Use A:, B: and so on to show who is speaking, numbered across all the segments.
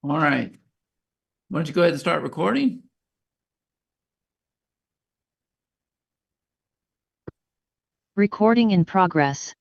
A: All right. Why don't you go ahead and start recording?
B: Recording in progress.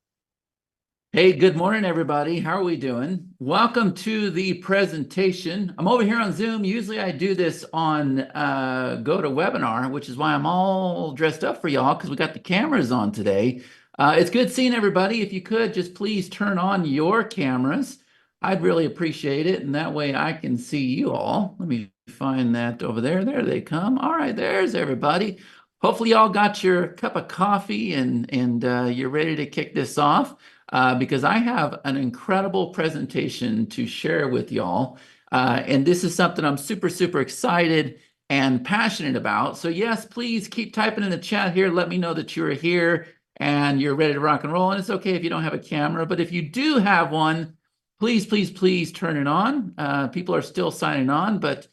A: Hey, good morning, everybody. How are we doing? Welcome to the presentation. I'm over here on Zoom. Usually I do this on GoToWebinar, which is why I'm all dressed up for y'all because we got the cameras on today. It's good seeing everybody. If you could, just please turn on your cameras. I'd really appreciate it, and that way I can see you all. Let me find that over there. There they come. All right, there's everybody. Hopefully y'all got your cup of coffee and you're ready to kick this off. Because I have an incredible presentation to share with y'all. And this is something I'm super, super excited and passionate about. So yes, please keep typing in the chat here. Let me know that you're here and you're ready to rock and roll. And it's okay if you don't have a camera, but if you do have one, please, please, please turn it on. People are still signing on, but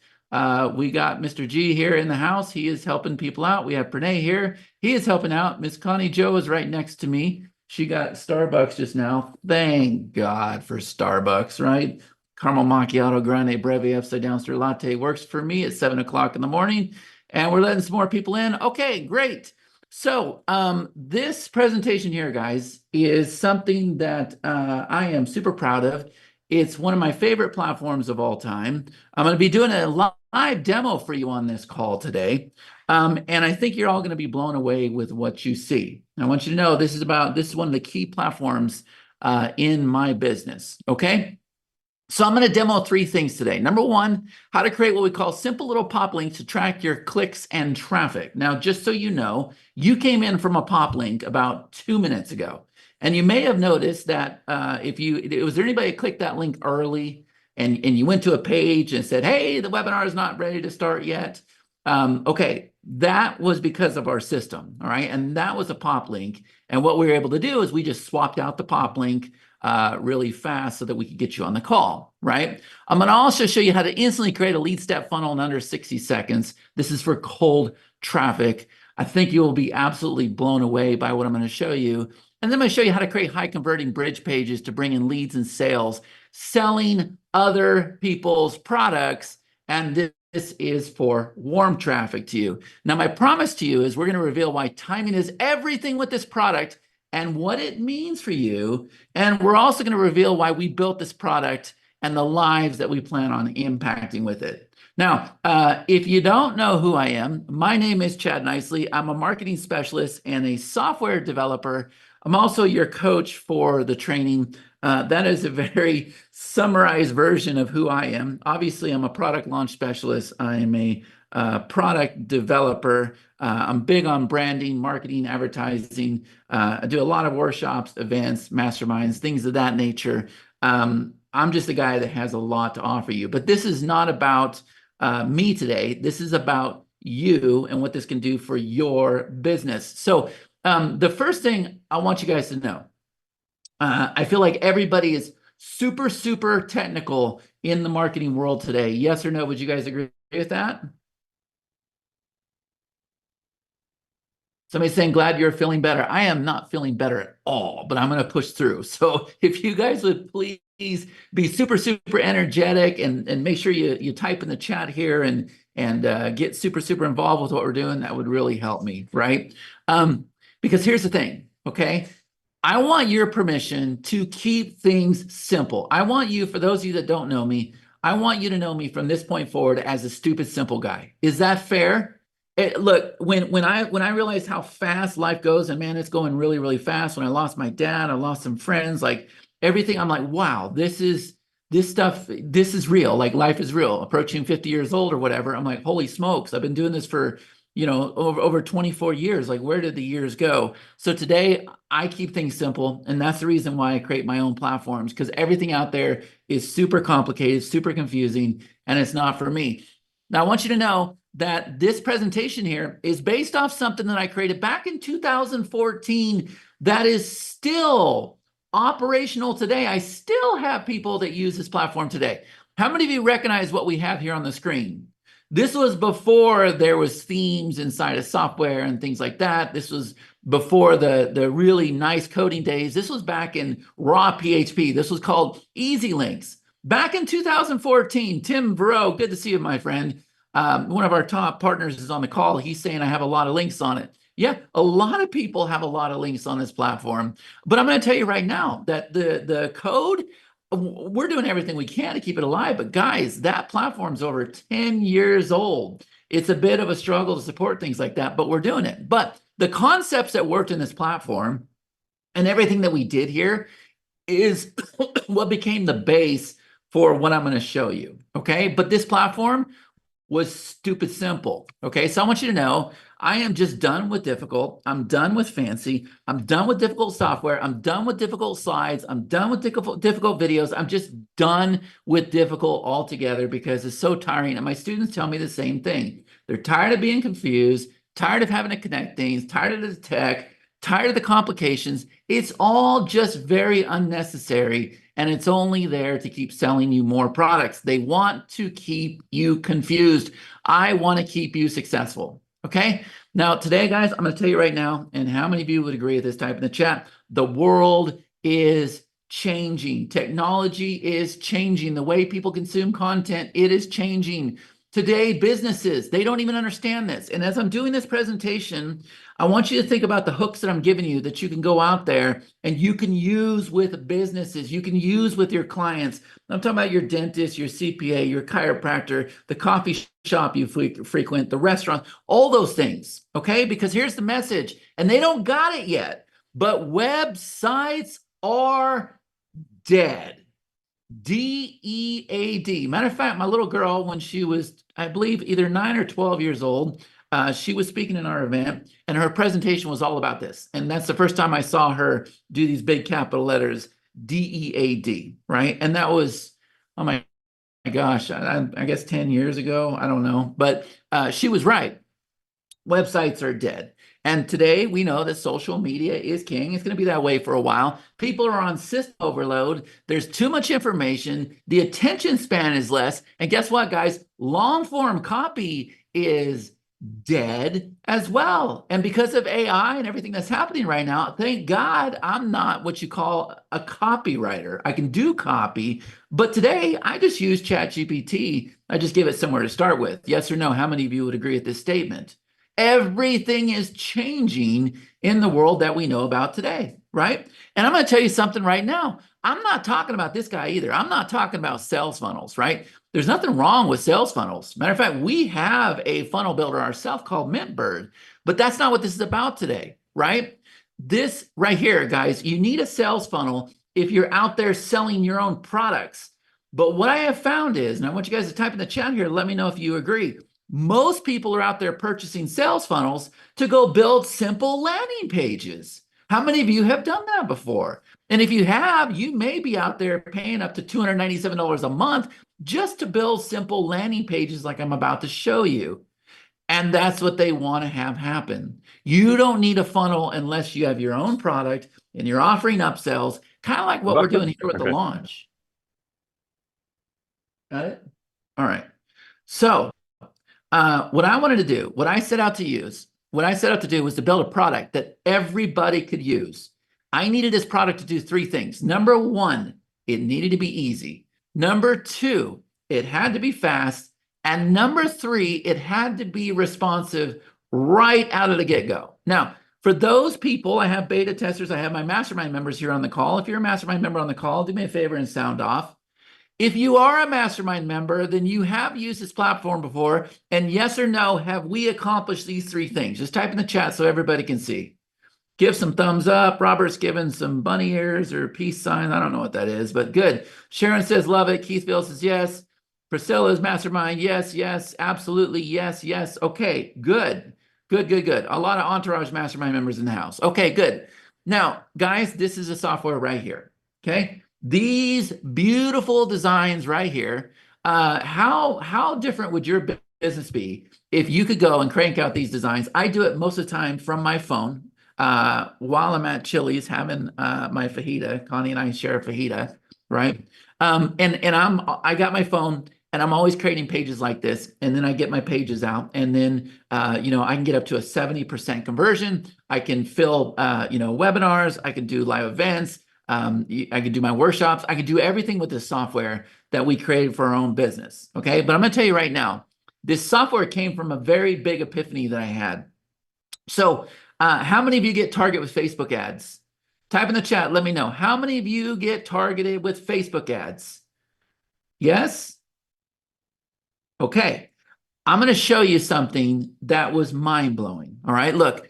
A: we got Mr. G here in the house. He is helping people out. We have Pranay here. He is helping out. Miss Connie Joe is right next to me. She got Starbucks just now. Thank God for Starbucks, right? Caramel macchiato, grande, breve, upside down stir latte works for me at 7 o'clock in the morning. And we're letting some more people in. Okay, great. So this presentation here, guys, is something that I am super proud of. It's one of my favorite platforms of all time. I'm going to be doing a live demo for you on this call today. And I think you're all going to be blown away with what you see. I want you to know this is one of the key platforms in my business, okay? So I'm going to demo 3 things today. Number 1, how to create what we call simple little pop links to track your clicks and traffic. Now, just so you know, you came in from a pop link about 2 minutes ago. And you may have noticed that was there anybody who clicked that link early and you went to a page and said, hey, the webinar is not ready to start yet? Okay, that was because of our system, all right? And that was a pop link. And what we were able to do is we just swapped out the pop link really fast so that we could get you on the call, right? I'm going to also show you how to instantly create a lead step funnel in under 60 seconds. This is for cold traffic. I think you will be absolutely blown away by what I'm going to show you. And then I'm going to show you how to create high converting bridge pages to bring in leads and sales, selling other people's products. And this is for warm traffic to you. Now, my promise to you is we're going to reveal why timing is everything with this product and what it means for you. And we're also going to reveal why we built this product and the lives that we plan on impacting with it. Now, if you don't know who I am, my name is Chad Nicely. I'm a marketing specialist and a software developer. I'm also your coach for the training. That is a very summarized version of who I am. Obviously, I'm a product launch specialist. I am a product developer. I'm big on branding, marketing, advertising. I do a lot of workshops, events, masterminds, things of that nature. I'm just a guy that has a lot to offer you. But this is not about me today. This is about you and what this can do for your business. So the first thing I want you guys to know, I feel like everybody is super, super technical in the marketing world today. Yes or no? Would you guys agree with that? Somebody's saying, glad you're feeling better. I am not feeling better at all, but I'm going to push through. So if you guys would please be super, super energetic and make sure you type in the chat here and get super, super involved with what we're doing, that would really help me, right? Because here's the thing, okay? I want your permission to keep things simple. I want you, for those of you that don't know me, I want you to know me from this point forward as a stupid, simple guy. Is that fair? Look, when I realized how fast life goes, and man, it's going really, really fast. When I lost my dad, I lost some friends, like everything, I'm like, wow, this is real. Like life is real. Approaching 50 years old or whatever, I'm like, holy smokes, I've been doing this for over 24 years. Like, where did the years go? So today I keep things simple. And that's the reason why I create my own platforms, because everything out there is super complicated, super confusing, and it's not for me. Now, I want you to know that this presentation here is based off something that I created back in 2014 that is still operational today. I still have people that use this platform today. How many of you recognize what we have here on the screen? This was before there was themes inside of software and things like that. This was before the really nice coding days. This was back in raw PHP. This was called Easy Links. Back in 2014, Tim Verow, good to see you, my friend. One of our top partners is on the call. He's saying I have a lot of links on it. Yeah, a lot of people have a lot of links on this platform. But I'm going to tell you right now that the code, we're doing everything we can to keep it alive. But guys, that platform's over 10 years old. It's a bit of a struggle to support things like that, but we're doing it. But the concepts that worked in this platform and everything that we did here is what became the base for what I'm going to show you. Okay. But this platform was stupid simple. Okay. So I want you to know I am just done with difficult. I'm done with fancy. I'm done with difficult software. I'm done with difficult slides. I'm done with difficult videos. I'm just done with difficult altogether because it's so tiring. And my students tell me the same thing. They're tired of being confused, tired of having to connect things, tired of the tech, tired of the complications. It's all just very unnecessary. And it's only there to keep selling you more products. They want to keep you confused. I want to keep you successful. Okay. Now, today, guys, I'm going to tell you right now, and how many of you would agree with this? Type in the chat. The world is changing. Technology is changing. The way people consume content, it is changing. Today, businesses, they don't even understand this. And as I'm doing this presentation, I want you to think about the hooks that I'm giving you that you can go out there and you can use with businesses, you can use with your clients. I'm talking about your dentist, your CPA, your chiropractor, the coffee shop you frequent, the restaurant, all those things, okay? Because here's the message, and they don't got it yet, but websites are dead. DEAD. Matter of fact, my little girl, when she was, I believe, either 9 or 12 years old, she was speaking in our event, and her presentation was all about this. And that's the first time I saw her do these big capital letters, DEAD, right? And that was, oh my gosh, I guess 10 years ago. I don't know. But she was right. Websites are dead. And today we know that social media is king. It's going to be that way for a while. People are on system overload. There's too much information. The attention span is less. And guess what, guys? Long form copy is dead as well. And because of AI and everything that's happening right now, thank God I'm not what you call a copywriter. I can do copy, but today I just use ChatGPT. I just give it somewhere to start with. Yes or no? How many of you would agree with this statement? Everything is changing in the world that we know about today, right? And I'm going to tell you something right now. I'm not talking about this guy either. I'm not talking about sales funnels, right? There's nothing wrong with sales funnels. Matter of fact, we have a funnel builder ourselves called Mintbird, but that's not what this is about today, right? This right here, guys, you need a sales funnel if you're out there selling your own products. But what I have found is, and I want you guys to type in the chat here, let me know if you agree. Most people are out there purchasing sales funnels to go build simple landing pages. How many of you have done that before? And if you have, you may be out there paying up to $297 a month just to build simple landing pages like I'm about to show you. And that's what they want to have happen. You don't need a funnel unless you have your own product and you're offering upsells, kind of like what we're doing here with the launch. Got it? All right. So what I wanted to do, what I set out to do was to build a product that everybody could use. I needed this product to do three things. Number one, it needed to be easy. Number two, it had to be fast. And number three, it had to be responsive right out of the get-go. Now, for those people, I have beta testers, I have my mastermind members here on the call. If you're a mastermind member on the call, do me a favor and sound off. If you are a mastermind member, then you have used this platform before. And yes or no, have we accomplished these three things? Just type in the chat so everybody can see. Give some thumbs up. Robert's giving some bunny ears or peace sign. I don't know what that is, but good. Sharon says, love it. Keithville says, yes. Priscilla's mastermind. Yes, yes, absolutely. Yes, yes. Okay, good. Good, good, good. A lot of Entourage mastermind members in the house. Okay, good. Now, guys, this is a software right here. Okay. These beautiful designs right here, how different would your business be if you could go and crank out these designs? I do it most of the time from my phone while I'm at Chili's having my fajita. Connie and I share a fajita, right? I got my phone And I'm always creating pages like this. And then I get my pages out. And then, you know, I can get up to a 70% conversion. I can fill, you know, webinars. I can do live events. I can do my workshops. I can do everything with this software that we created for our own business. Okay. But I'm going to tell you right now, this software came from a very big epiphany that I had. So how many of you get targeted with Facebook ads? Type in the chat. Let me know. How many of you get targeted with Facebook ads? Yes? Okay. I'm going to show you something that was mind-blowing. All right. Look,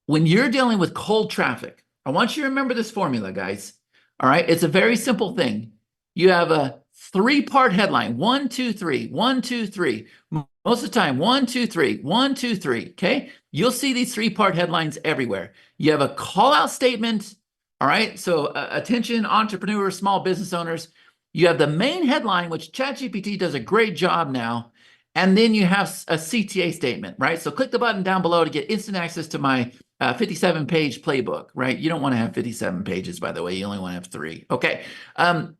A: when you're dealing with cold traffic, I want you to remember this formula, guys. All right. It's a very simple thing. You have a three-part headline. 1, 2, 3, 1, 2, 3. Most of the time, 1, 2, 3, 1, 2, 3. Okay. You'll see these three-part headlines everywhere. You have a call-out statement. All right. So attention, entrepreneurs, small business owners. You have the main headline, which ChatGPT does a great job now. And then you have a CTA statement, right? So click the button down below to get instant access to my 57-page playbook, right? You don't want to have 57 pages, by the way. You only want to have 3. Okay.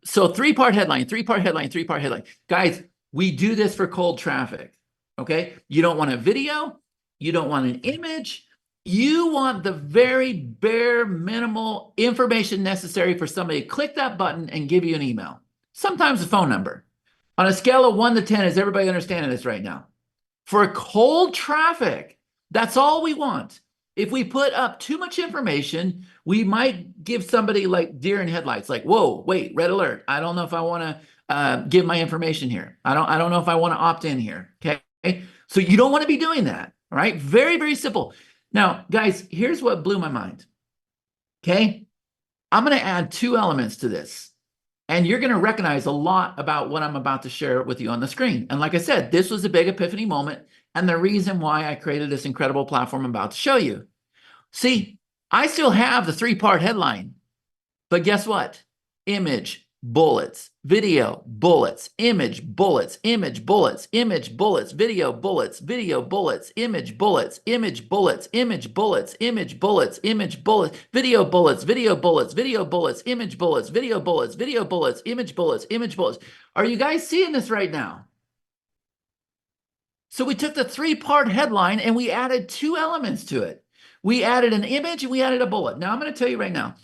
A: So three-part headline, three-part headline, three-part headline. Guys, we do this for cold traffic, okay? You don't want a video. You don't want an image. You want the very bare minimal information necessary for somebody to click that button and give you an email, sometimes a phone number. On a scale of 1 to 10, is everybody understanding this right now? For cold traffic, that's all we want. If we put up too much information, we might give somebody like deer in headlights, like, whoa, wait, red alert. I don't know if I want to give my information here. I don't know if I want to opt in here. Okay. So you don't want to be doing that. All right. Very, very simple. Now, guys, here's what blew my mind. Okay. I'm going to add 2 elements to this. And you're going to recognize a lot about what I'm about to share with you on the screen. And like I said, this was a big epiphany moment and the reason why I created this incredible platform I'm about to show you. See, I still have the 3-part headline, but guess what? Image, bullets, video, bullets, image, bullets, image, bullets, image, bullets, video, bullets, video, bullets, image, bullets, image, bullets, image, bullets, image, bullets, image, bullets, video, bullets, video, bullets, video, bullets, image, bullets, video, bullets, video, bullets, image, bullets, image, bullets. Are you guys seeing this right now? So we took the 3-part headline and we added 2 elements to it. We added an image and we added a bullet. Now I'm going to tell you right now,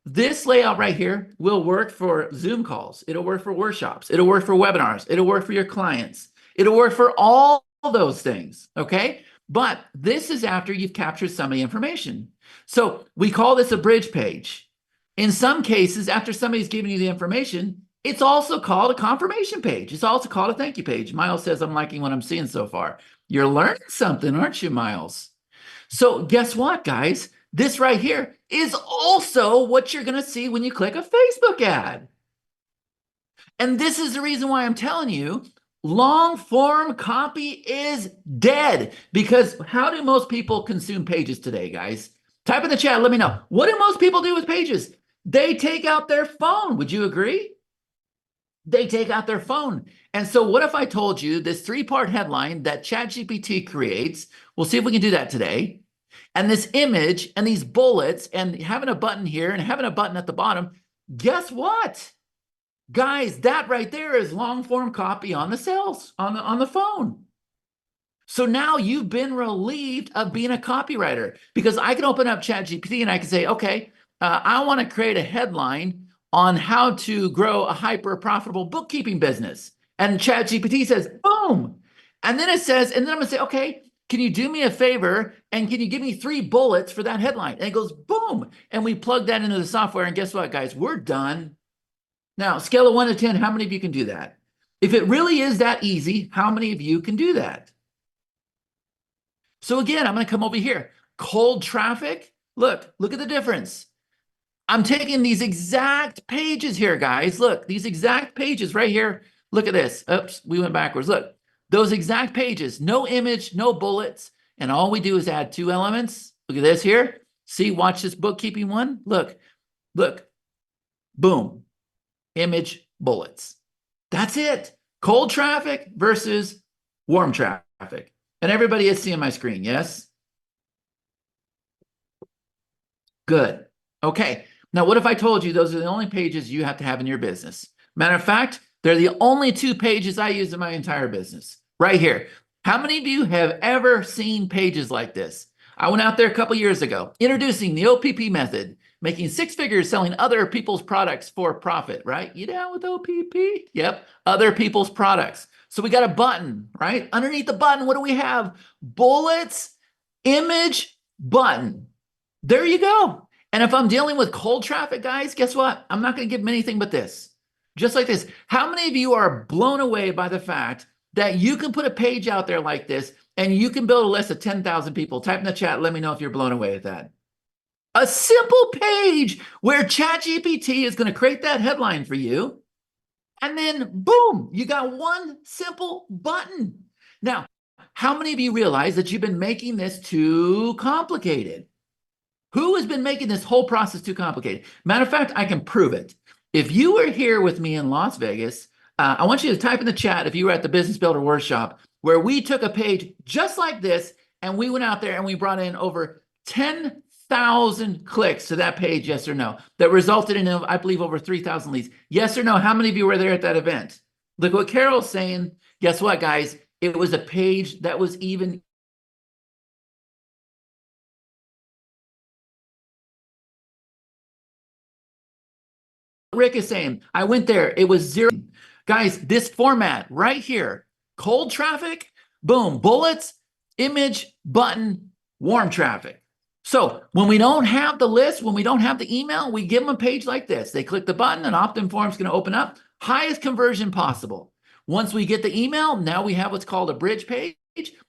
A: this layout right here will work for Zoom calls. It'll work for workshops. It'll work for webinars. It'll work for your clients. It'll work for all those things, okay? But this is after you've captured some of the information. So we call this a bridge page. In some cases, after somebody's giving you the information, it's also called a confirmation page. It's also called a thank you page. Miles says, I'm liking what I'm seeing so far. You're learning something, aren't you, Miles? So guess what, guys? This right here is also what you're going to see when you click a Facebook ad. And this is the reason why I'm telling you, long form copy is dead. Because how do most people consume pages today, guys? Type in the chat, let me know. What do most people do with pages? They take out their phone. Would you agree? They take out their phone. And so what if I told you this 3-part headline that ChatGPT creates? We'll see if we can do that today. And this image and these bullets and having a button here and having a button at the bottom, guess what? Guys, that right there is long form copy on the cells, on the phone. So now you've been relieved of being a copywriter because I can open up ChatGPT and I can say, okay, I want to create a headline on how to grow a hyper profitable bookkeeping business. And ChatGPT says, boom. And then it says, and then I'm going to say, okay, can you do me a favor and can you give me 3 bullets for that headline? And it goes, boom. And we plug that into the software. And guess what, guys? We're done. Now, scale of 1 to 10, how many of you can do that? If it really is that easy, how many of you can do that? So again, I'm going to come over here. Cold traffic. Look at the difference. I'm taking these exact pages here, guys. Look, these exact pages right here. Look at this. Oops, we went backwards. Look. Those exact pages, no image, no bullets, and all we do is add 2 elements. Look at this here. See, watch this bookkeeping one. Look, boom, image, bullets. That's it. Cold traffic versus warm traffic. And everybody is seeing my screen, yes? Good. Okay. Now, what if I told you those are the only pages you have to have in your business? Matter of fact, They're the only two pages I use in my entire business, right here. How many of you have ever seen pages like this? I went out there a couple years ago, introducing the OPP method, making six figures selling other people's products for profit, right? You down with OPP? Yep, other people's products. So we got a button, right? Underneath the button, what do we have? Bullets, image, button. There you go. And if I'm dealing with cold traffic, guys, guess what? I'm not going to give them anything but this. Just like this. How many of you are blown away by the fact that you can put a page out there like this and you can build a list of 10,000 people? Type in the chat. Let me know if you're blown away at that. A simple page where ChatGPT is going to create that headline for you. And then boom, you got one simple button. Now, how many of you realize that you've been making this too complicated? Who has been making this whole process too complicated? Matter of fact, I can prove it. If you were here with me in Las Vegas, I want you to type in the chat if you were at the Business Builder Workshop, where we took a page just like this, and we went out there and we brought in over 10,000 clicks to that page, yes or no, that resulted in, I believe, over 3,000 leads. Yes or no? How many of you were there at that event? Look what Carol's saying. Guess what, guys? It was a page that was even Rick is saying, I went there, it was zero. Guys, this format right here, cold traffic, boom, bullets, image, button, warm traffic. So when we don't have the list, when we don't have the email, we give them a page like this. They click the button, an opt-in form is going to open up, highest conversion possible. Once we get the email, now we have what's called a bridge page,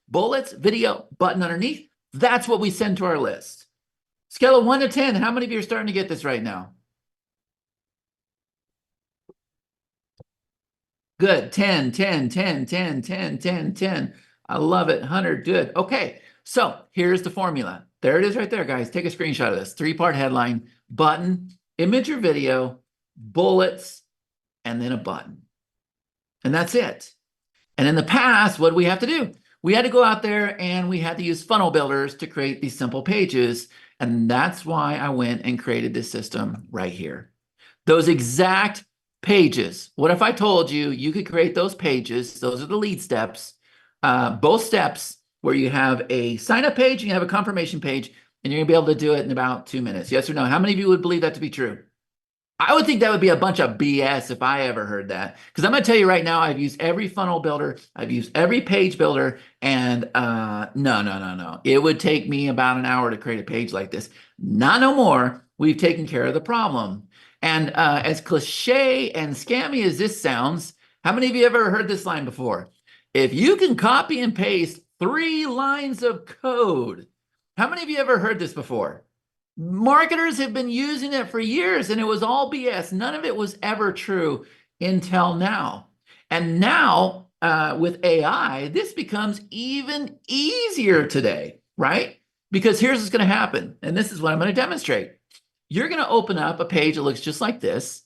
A: bullets, video, button underneath. That's what we send to our list. Scale of 1 to 10, how many of you are starting to get this right now? Good. 10, 10, 10, 10, 10, 10, 10. I love it. 100. Good. Okay. So here's the formula. There it is right there, guys. Take a screenshot of this. 3-part headline, button, image or video, bullets, and then a button. And that's it. And in the past, what do we have to do? We had to go out there and we had to use funnel builders to create these simple pages. And that's why I went and created this system right here. Those exact pages. What if I told you you could create those pages? Those are the lead steps. Both steps where you have a sign-up page and you have a confirmation page, and you're going to be able to do it in about 2 minutes. Yes or no? How many of you would believe that to be true? I would think that would be a bunch of BS if I ever heard that. Because I'm going to tell you right now, I've used every funnel builder. I've used every page builder. And no. It would take me about an hour to create a page like this. Not no more. We've taken care of the problem. And as cliche and scammy as this sounds, how many of you ever heard this line before? If you can copy and paste 3 lines of code, how many of you ever heard this before? Marketers have been using it for years, and it was all BS. None of it was ever true until now. And now, with AI, this becomes even easier today, right? Because here's what's going to happen, and this is what I'm going to demonstrate. You're going to open up a page that looks just like this.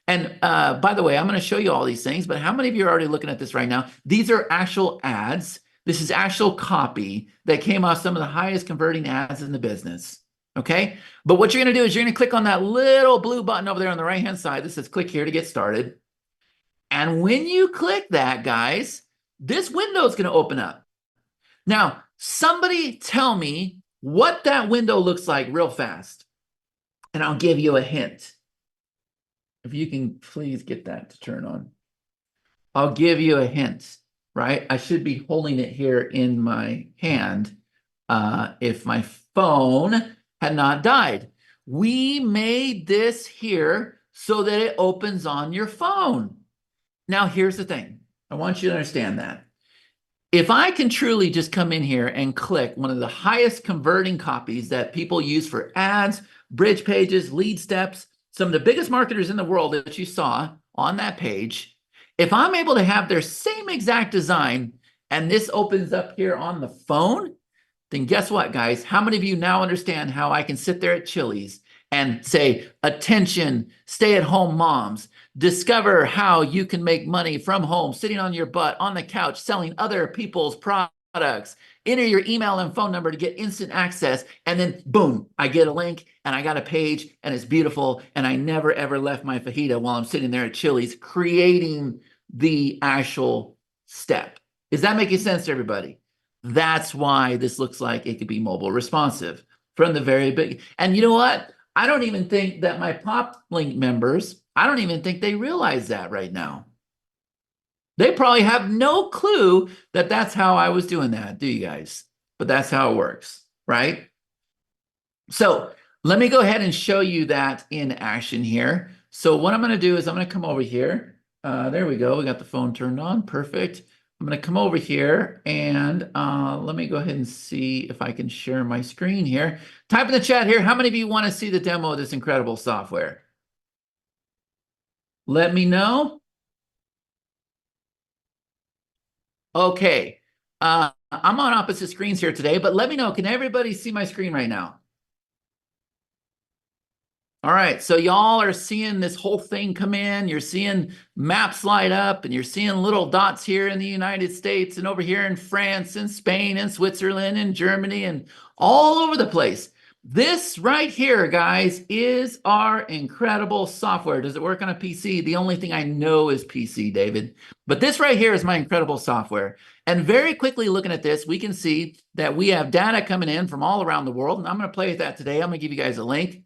A: And by the way, I'm going to show you all these things, but how many of you are already looking at this right now? These are actual ads. This is actual copy that came off some of the highest converting ads in the business. Okay, but what you're going to do is you're going to click on that little blue button over there on the right-hand side that says click here to get started. And when you click that, guys, this window is going to open up. Now, somebody tell me what that window looks like real fast, and I'll give you a hint. If you can please get that to turn on. I'll give you a hint, right? I should be holding it here in my hand if my phone had not died. We made this here so that it opens on your phone. Now, here's the thing. I want you to understand that. If I can truly just come in here and click one of the highest converting copies that people use for ads, bridge pages, lead steps, some of the biggest marketers in the world that you saw on that page, if I'm able to have their same exact design and this opens up here on the phone, then guess what, guys? How many of you now understand how I can sit there at Chili's and say, attention, stay-at-home moms, discover how you can make money from home, sitting on your butt, on the couch, selling other people's products. Enter your email and phone number to get instant access. And then, boom, I get a link and I got a page and it's beautiful. And I never, ever left my fajita while I'm sitting there at Chili's creating the actual step. Is that making sense to everybody? That's why this looks like it could be mobile responsive from the very big. And you know what? I don't even think that my PopLink members, I don't even think they realize that right now. They probably have no clue that that's how I was doing that, do you guys? But that's how it works, right? So let me go ahead and show you that in action here. So what I'm going to do is I'm going to come over here. There we go. We got the phone turned on. Perfect. I'm going to come over here and let me go ahead and see if I can share my screen here. Type in the chat here. How many of you want to see the demo of this incredible software? Let me know. Okay. I'm on opposite screens here today, but let me know. Can everybody see my screen right now? All right, so y'all are seeing this whole thing come in. You're seeing maps light up, and you're seeing little dots here in the United States and over here in France and Spain and Switzerland and Germany and all over the place. This right here, guys, is our incredible software. Does it work on a PC? The only thing I know is PC, David. But this right here is my incredible software. And very quickly looking at this, we can see that we have data coming in from all around the world. And I'm going to play with that today. I'm going to give you guys a link.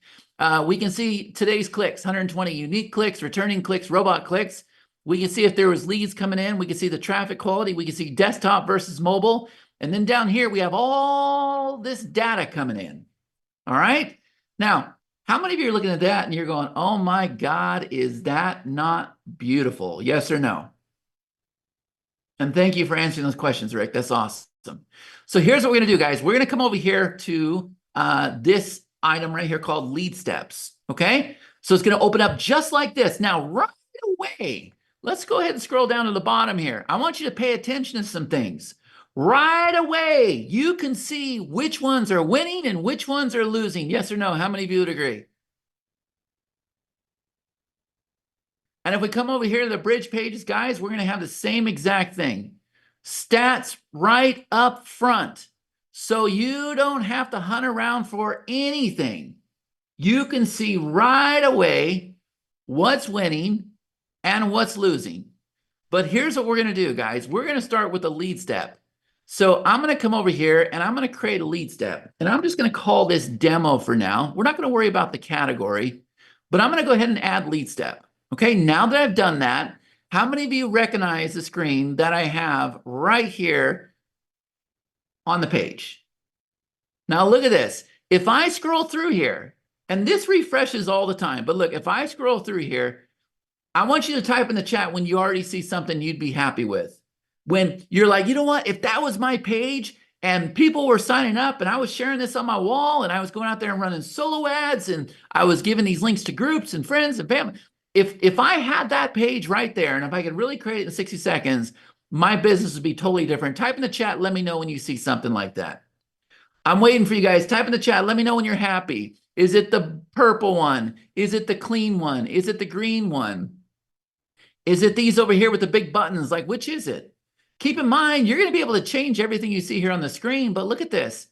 A: We can see today's clicks, 120 unique clicks, returning clicks, robot clicks. We can see if there was leads coming in. We can see the traffic quality. We can see desktop versus mobile. And then down here, we have all this data coming in. All right. Now, how many of you are looking at that and you're going, oh my God, is that not beautiful? Yes or no? And thank you for answering those questions, Rick. That's awesome. So here's what we're going to do, guys. We're going to come over here to this item right here called lead steps. Okay. So it's going to open up just like this. Now, right away, let's go ahead and scroll down to the bottom here. I want you to pay attention to some things. Right away, you can see which ones are winning and which ones are losing. Yes or no? How many of you would agree? And if we come over here to the bridge pages, guys, we're going to have the same exact thing. Stats right up front. So you don't have to hunt around for anything. You can see right away what's winning and what's losing. But here's what we're going to do, guys. We're going to start with a lead step. So I'm going to come over here and I'm going to create a lead step. And I'm just going to call this demo for now. We're not going to worry about the category, but I'm going to go ahead and add lead step. Okay, now that I've done that, how many of you recognize the screen that I have right here on the page? Now look at this. If I scroll through here, and this refreshes all the time, but look, if I scroll through here, I want you to type in the chat when you already see something you'd be happy with. When you're like, you know what, if that was my page and people were signing up and I was sharing this on my wall and I was going out there and running solo ads and I was giving these links to groups and friends and family, if I had that page right there and if I could really create it in 60 seconds, my business would be totally different. Type in the chat, let me know when you see something like that. I'm waiting for you guys. Type in the chat, let me know when you're happy. Is it the purple one? Is it the clean one? Is it the green one? Is it these over here with the big buttons? Like, which is it? Keep in mind, you're going to be able to change everything you see here on the screen, but look at this.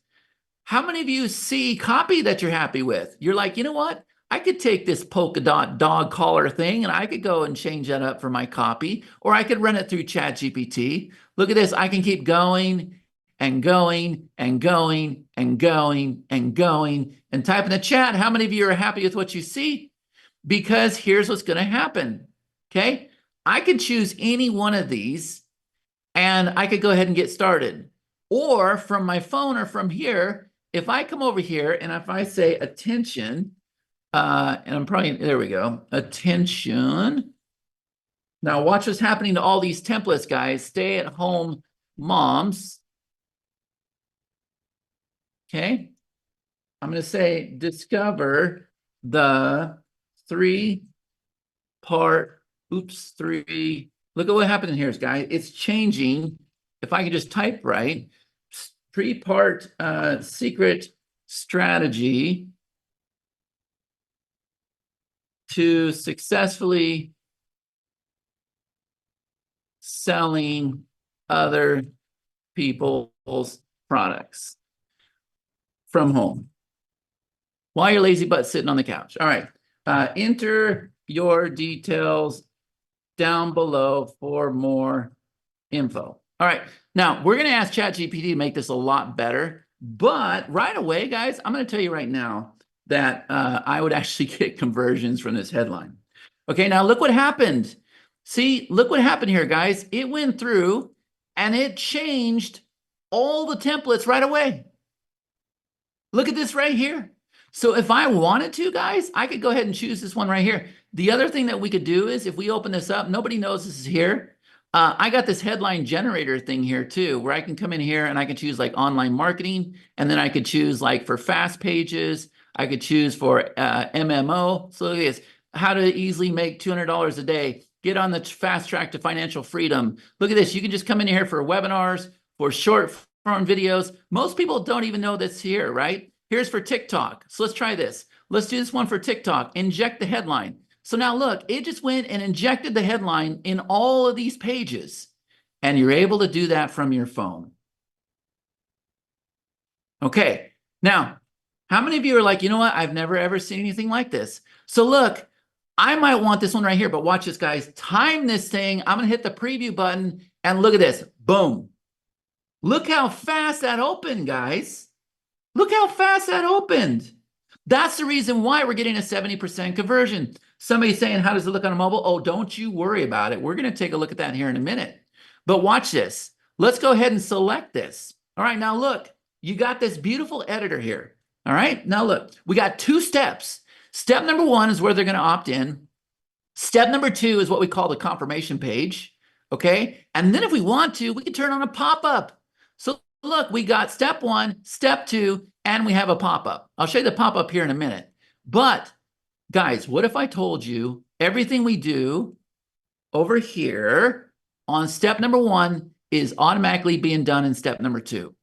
A: How many of you see copy that you're happy with? You're like, you know what? I could take this polka dot dog collar thing and I could go and change that up for my copy, or I could run it through ChatGPT. Look at this. I can keep going and going and going and going and going and type in the chat. How many of you are happy with what you see? Because here's what's going to happen. Okay. I could choose any one of these and I could go ahead and get started. Or from my phone or from here, if I come over here and if I say attention, and I'm probably, there we go, attention. Now watch what's happening to all these templates, guys. Stay at home moms. Okay. I'm going to say discover the three-part, look at what happened here, guys. It's changing. If I can just type right, three-part secret strategy to successfully selling other people's products from home while your lazy butt's sitting on the couch. All right. Enter your details down below for more info. All right, now we're going to ask ChatGPT to make this a lot better, but right away, guys, I'm going to tell you right now that I would actually get conversions from this headline. Okay, now look what happened. See, look what happened here, guys. It went through and it changed all the templates right away. Look at this right here. So if I wanted to, guys, I could go ahead and choose this one right here. The other thing that we could do is if we open this up, nobody knows this is here. I got this headline generator thing here too, where I can come in here and I can choose like online marketing, and then I could choose like for fast pages, I could choose for MMO. So look at this, how to easily make $200 a day, get on the fast track to financial freedom. Look at this, you can just come in here for webinars, for short form videos. Most people don't even know this here, right? Here's for TikTok. So let's try this. Let's do this one for TikTok. Inject the headline. So now look, it just went and injected the headline in all of these pages. And you're able to do that from your phone. Okay, now, how many of you are like, you know what? I've never ever seen anything like this. So look, I might want this one right here, but watch this, guys. Time this thing. I'm going to hit the preview button and look at this. Boom. Look how fast that opened, guys. Look how fast that opened. That's the reason why we're getting a 70% conversion. Somebody's saying, how does it look on a mobile? Oh, don't you worry about it. We're going to take a look at that here in a minute. But watch this. Let's go ahead and select this. All right, now look, you got this beautiful editor here. All right, now look, we got 2 steps. Step number 1 is where they're going to opt in. Step number 2 is what we call the confirmation page. Okay, and then if we want to, we can turn on a pop-up. So look, we got step 1, step 2, and we have a pop-up. I'll show you the pop-up here in a minute. But guys, what if I told you everything we do over here on step number 1 is automatically being done in step number 2?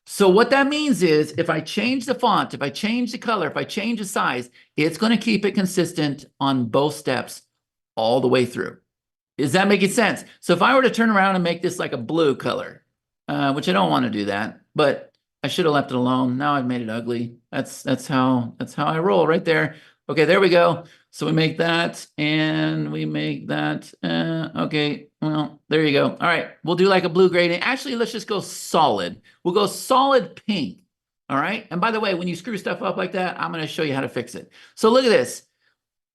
A: So what that means is if I change the font, if I change the color, if I change the size, it's going to keep it consistent on both steps all the way through. Is that making sense? So if I were to turn around and make this like a blue color, which I don't want to do that, but I should have left it alone. Now I've made it ugly. That's how I roll right there. Okay, there we go. So we make that and we make that. Okay, well, there you go. All right, we'll do like a blue gradient. Actually, let's just go solid. We'll go solid pink. All right. And by the way, when you screw stuff up like that, I'm going to show you how to fix it. So look at this.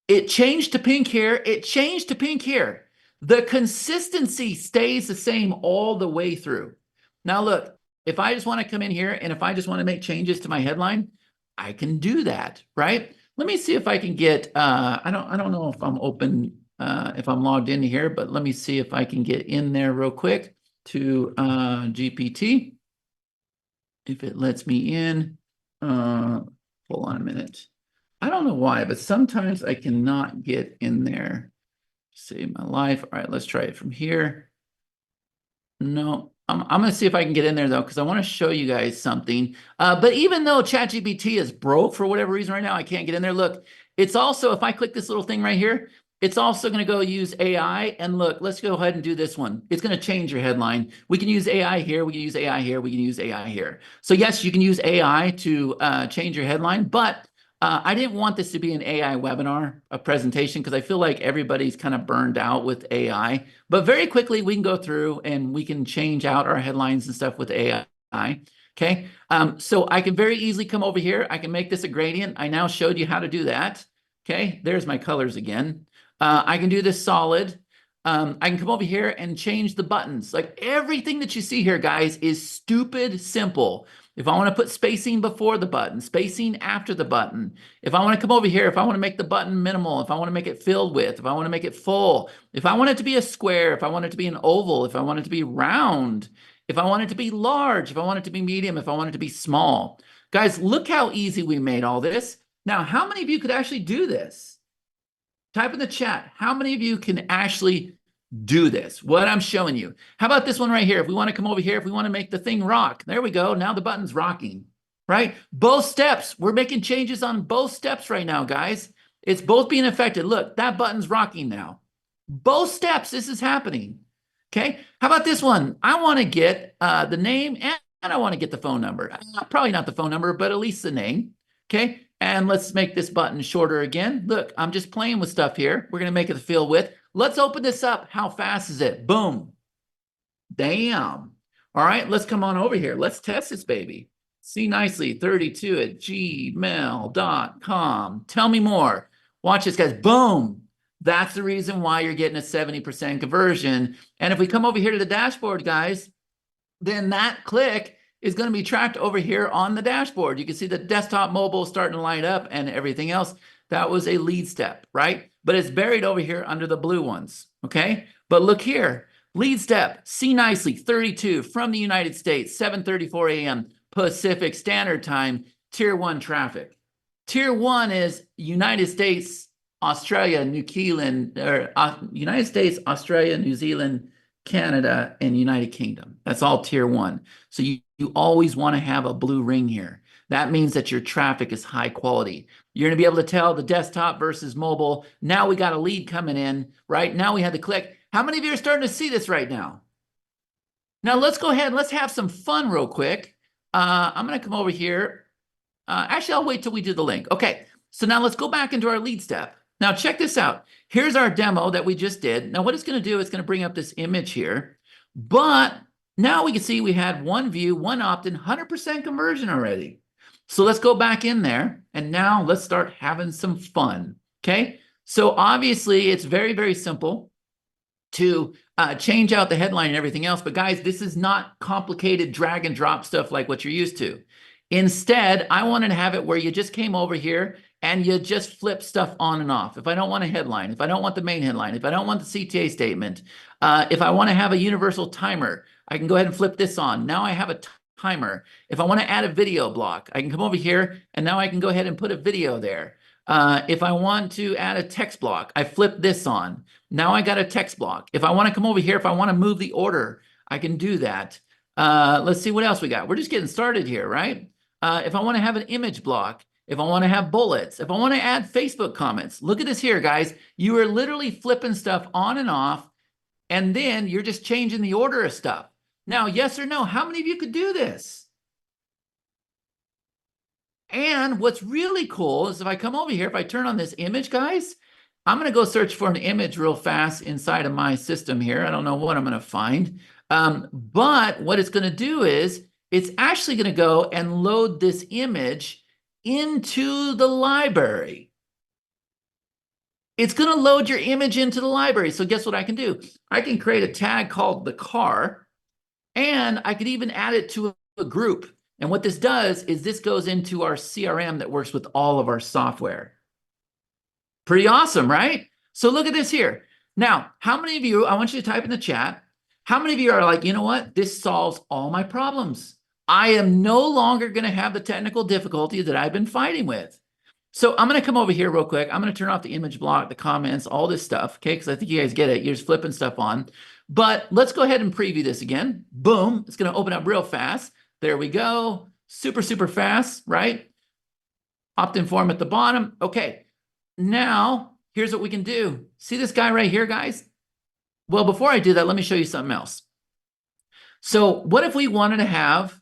A: It changed to pink here. It changed to pink here. The consistency stays the same all the way through. Now look, if I just want to come in here and if I just want to make changes to my headline, I can do that, right? Let me see if I can get, I don't know if I'm open, if I'm logged into here, but let me see if I can get in there real quick to GPT. If it lets me in, hold on a minute. I don't know why, but sometimes I cannot get in there. Save my life. All right, let's try it from here. No, I'm going to see if I can get in there, though, because I want to show you guys something. But even though ChatGPT is broke for whatever reason right now, I can't get in there. Look, it's also, if I click this little thing right here, it's also going to go use AI. And look, let's go ahead and do this one. It's going to change your headline. We can use AI here. We can use AI here. We can use AI here. So yes, you can use AI to change your headline, but I didn't want this to be an AI webinar, a presentation, because I feel like everybody's kind of burned out with AI. But very quickly, we can go through and we can change out our headlines and stuff with AI. Okay, so I can very easily come over here. I can make this a gradient. I now showed you how to do that. Okay, there's my colors again. I can do this solid. I can come over here and change the buttons. Like everything that you see here, guys, is stupid simple. If I want to put spacing before the button, spacing after the button, if I want to come over here, if I want to make the button minimal, if I want to make it filled with, if I want to make it full, if I want it to be a square, if I want it to be an oval, if I want it to be round, if I want it to be large, if I want it to be medium, if I want it to be small. Guys, look how easy we made all this. Now, how many of you could actually do this? Type in the chat. How many of you can actually do this, what I'm showing you? How about this one right here? If we want to come over here, if we want to make the thing rock, there we go. Now the button's rocking, right? Both steps. We're making changes on both steps right now, guys. It's both being affected. Look, that button's rocking now. Both steps, this is happening. Okay. How about this one? I want to get the name and I want to get the phone number. Probably not the phone number, but at least the name. Okay. And let's make this button shorter again. Look, I'm just playing with stuff here. We're going to make it the fill width. Let's open this up. How fast is it? Boom. Damn. All right, let's come on over here. Let's test this baby. See nicely 32 at gmail.com. Tell me more. Watch this, guys. Boom. That's the reason why you're getting a 70% conversion. And if we come over here to the dashboard, guys, then that click is going to be tracked over here on the dashboard. You can see the desktop, mobile starting to light up and everything else. That was a lead step, right? But it's buried over here under the blue ones, okay? But look here, lead step, see nicely, 32 from the United States, 7:34 a.m. Pacific Standard Time, Tier 1 traffic. Tier 1 is United States, Australia, New Zealand, or United States, Australia, New Zealand, Canada, and United Kingdom. That's all Tier 1. So you always want to have a blue ring here. That means that your traffic is high quality. You're going to be able to tell the desktop versus mobile. Now we got a lead coming in, right? Now we had to click. How many of you are starting to see this right now? Now let's go ahead and let's have some fun real quick. I'm going to come over here. Actually, I'll wait till we do the link. Okay, so now let's go back into our lead step. Now check this out. Here's our demo that we just did. Now what it's going to do is going to bring up this image here. But now we can see we had one view, one opt-in, 100% conversion already. So let's go back in there. And now let's start having some fun. Okay, so obviously it's very, very simple to change out the headline and everything else. But guys, this is not complicated drag and drop stuff like what you're used to. Instead, I wanted to have it where you just came over here and you just flip stuff on and off. If I don't want a headline, if I don't want the main headline, if I don't want the CTA statement, if I want to have a universal timer, I can go ahead and flip this on. Now I have a timer. If I want to add a video block, I can come over here and now I can go ahead and put a video there. If I want to add a text block, I flip this on. Now I got a text block. If I want to come over here, if I want to move the order, I can do that. Let's see what else we got. We're just getting started here, right? If I want to have an image block, if I want to have bullets, if I want to add Facebook comments, look at this here, guys. You are literally flipping stuff on and off, and then you're just changing the order of stuff. Now, yes or no, how many of you could do this? And what's really cool is if I come over here, if I turn on this image, guys, I'm going to go search for an image real fast inside of my system here. I don't know what I'm going to find. But what it's going to do is it's actually going to go and load this image into the library. It's going to load your image into the library. So guess what I can do? I can create a tag called the car, and I could even add it to a group. And what this does is this goes into our CRM that works with all of our software. Pretty awesome, right? So look at this here. Now, how many of you, I want you to type in the chat, how many of you are like, you know what? This solves all my problems. I am no longer going to have the technical difficulty that I've been fighting with. So I'm going to come over here real quick. I'm going to turn off the image block, the comments, all this stuff, okay? Because I think you guys get it. You're just flipping stuff on. But let's go ahead and preview this again. Boom. It's going to open up real fast. There we go. Super, super fast, right? Opt-in form at the bottom. Okay. Now, here's what we can do. See this guy right here, guys? Well, before I do that, let me show you something else. So what if we wanted to have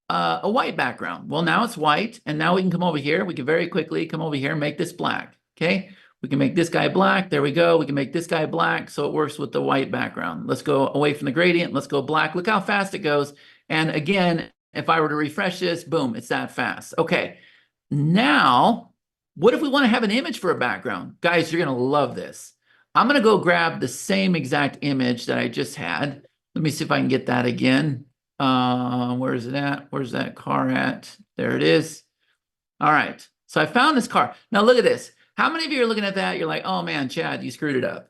A: a white background? Well, now it's white, and now we can come over here. We can very quickly come over here and make this black, okay? We can make this guy black. There we go. We can make this guy black so it works with the white background. Let's go away from the gradient. Let's go black. Look how fast it goes. And again, if I were to refresh this, boom, it's that fast. Okay, now, what if we want to have an image for a background? Guys, you're going to love this. I'm going to go grab the same exact image that I just had. Let me see if I can get that again. Where is it at? Where's that car at? There it is. All right, so I found this car. Now look at this. How many of you are looking at that? You're like, oh man, Chad, you screwed it up.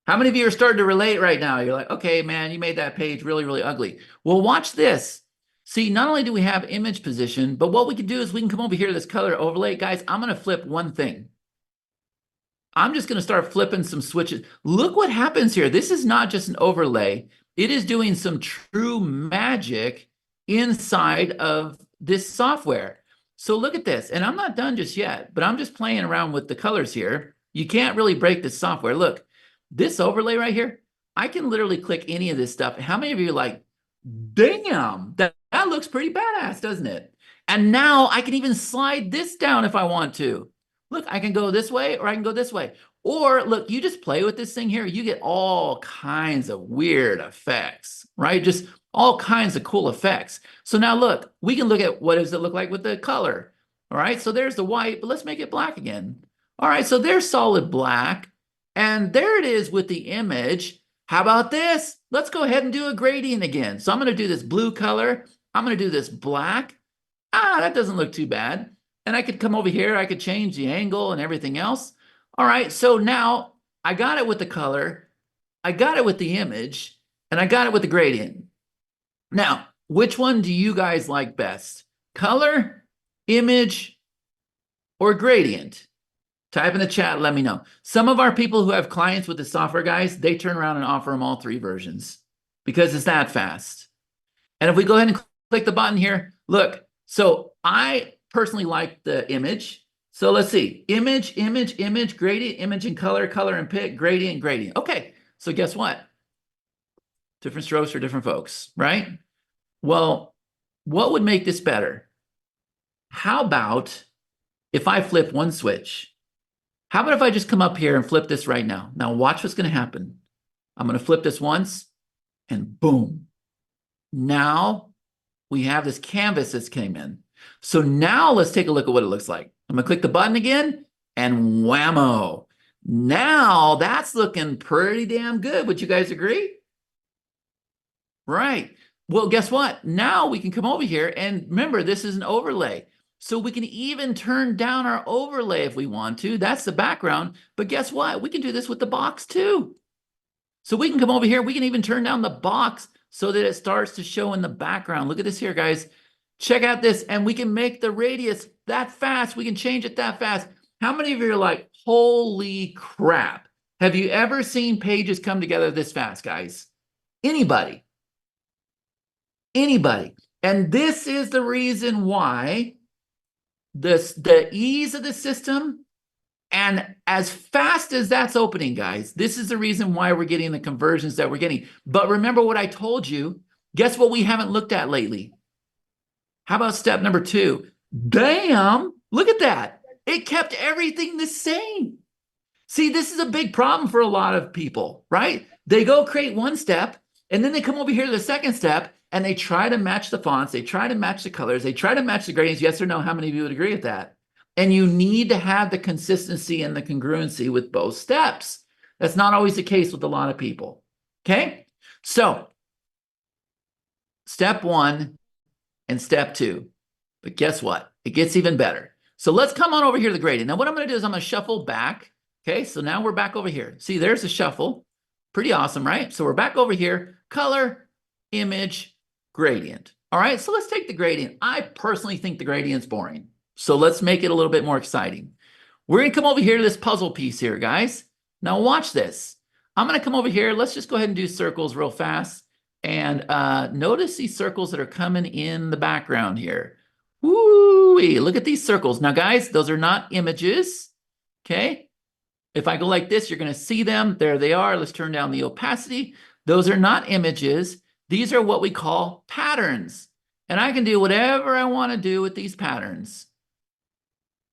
A: How many of you are starting to relate right now? You're like, okay, man, you made that page really, really ugly. Well, watch this. See, not only do we have image position, but what we can do is we can come over here to this color overlay. Guys, I'm going to flip one thing. I'm just going to start flipping some switches. Look what happens here. This is not just an overlay. It is doing some true magic inside of this software. So look at this. And I'm not done just yet, but I'm just playing around with the colors here. You can't really break this software. Look, this overlay right here, I can literally click any of this stuff. How many of you are like, damn, that looks pretty badass, doesn't it? And now I can even slide this down if I want to. Look, I can go this way or I can go this way. Or look, you just play with this thing here, you get all kinds of weird effects, right? Just all kinds of cool effects. So now look, we can look at what does it look like with the color. All right, so there's the white, but let's make it black again. All right, so there's solid black. And there it is with the image. How about this? Let's go ahead and do a gradient again. So I'm going to do this blue color. I'm going to do this black. That doesn't look too bad. And I could come over here. I could change the angle and everything else. All right, so now I got it with the color. I got it with the image. And I got it with the gradient. Now, which one do you guys like best? Color, image, or gradient? Type in the chat, let me know. Some of our people who have clients with the software guys, they turn around and offer them all three versions because it's that fast. And if we go ahead and click the button here, look, so I personally like the image. So let's see, image, image, image, gradient, image and color, color and pick, gradient, gradient. Okay, so guess what? Different strokes for different folks, right? Well, what would make this better? How about if I flip one switch? How about if I just come up here and flip this right now? Now watch what's going to happen. I'm going to flip this once and boom. Now we have this canvas that's came in. So now let's take a look at what it looks like. I'm going to click the button again and whammo. Now that's looking pretty damn good. Would you guys agree? Right. Well, guess what? Now we can come over here and remember, this is an overlay. So we can even turn down our overlay if we want to. That's the background. But guess what? We can do this with the box too. So we can come over here. We can even turn down the box so that it starts to show in the background. Look at this here, guys. Check out this. And we can make the radius that fast. We can change it that fast. How many of you are like, holy crap? Have you ever seen pages come together this fast, guys? Anybody? Anybody? And this is the reason why the ease of the system, and as fast as that's opening, guys, this is the reason why we're getting the conversions that we're getting. But remember what I told you. Guess what we haven't looked at lately? How about step number 2? Bam! Look at that. It kept everything the same. See, this is a big problem for a lot of people, right? They go create one step, and then they come over here to the second step, and they try to match the fonts, they try to match the colors, they try to match the gradients. Yes or no? How many of you would agree with that? And you need to have the consistency and the congruency with both steps. That's not always the case with a lot of people. Okay? So, step 1 and step 2. But guess what? It gets even better. So let's come on over here to the gradient. Now what I'm going to do is I'm going to shuffle back. Okay, so now we're back over here. See, there's a shuffle. Pretty awesome, right? So we're back over here. Color, image, gradient. All right, so let's take the gradient. I personally think the gradient's boring. So let's make it a little bit more exciting. We're going to come over here to this puzzle piece here, guys. Now watch this. I'm going to come over here. Let's just go ahead and do circles real fast. And notice these circles that are coming in the background here. Woo-wee, look at these circles. Now, guys, those are not images. Okay. If I go like this, you're going to see them. There they are. Let's turn down the opacity. Those are not images. These are what we call patterns. And I can do whatever I want to do with these patterns.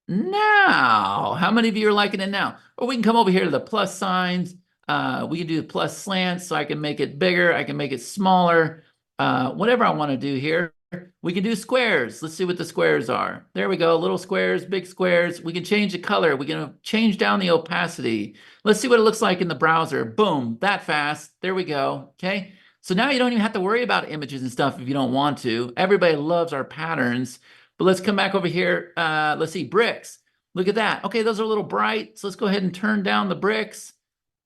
A: Now, how many of you are liking it now? Or we can come over here to the plus signs. We can do the plus slants, so I can make it bigger. I can make it smaller. Whatever I want to do here. We can do squares. Let's see what the squares are. There we go. Little squares, big squares. We can change the color. We can change down the opacity. Let's see what it looks like in the browser. Boom, that fast. There we go. Okay. So now you don't even have to worry about images and stuff if you don't want to. Everybody loves our patterns. But let's come back over here. Let's see, bricks. Look at that. Okay, those are a little bright. So let's go ahead and turn down the bricks.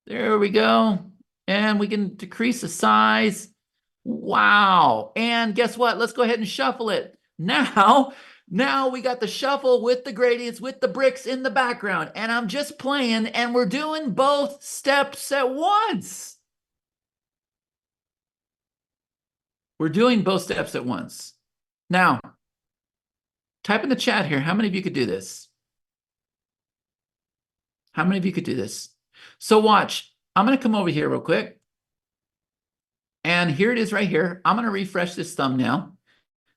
A: There we go. And we can decrease the size. Wow. And guess what? Let's go ahead and shuffle it. Now we got the shuffle with the gradients, with the bricks in the background. And I'm just playing, and we're doing both steps at once. We're doing both steps at once. Now, type in the chat here. How many of you could do this? How many of you could do this? So watch. I'm going to come over here real quick. And here it is right here. I'm going to refresh this thumbnail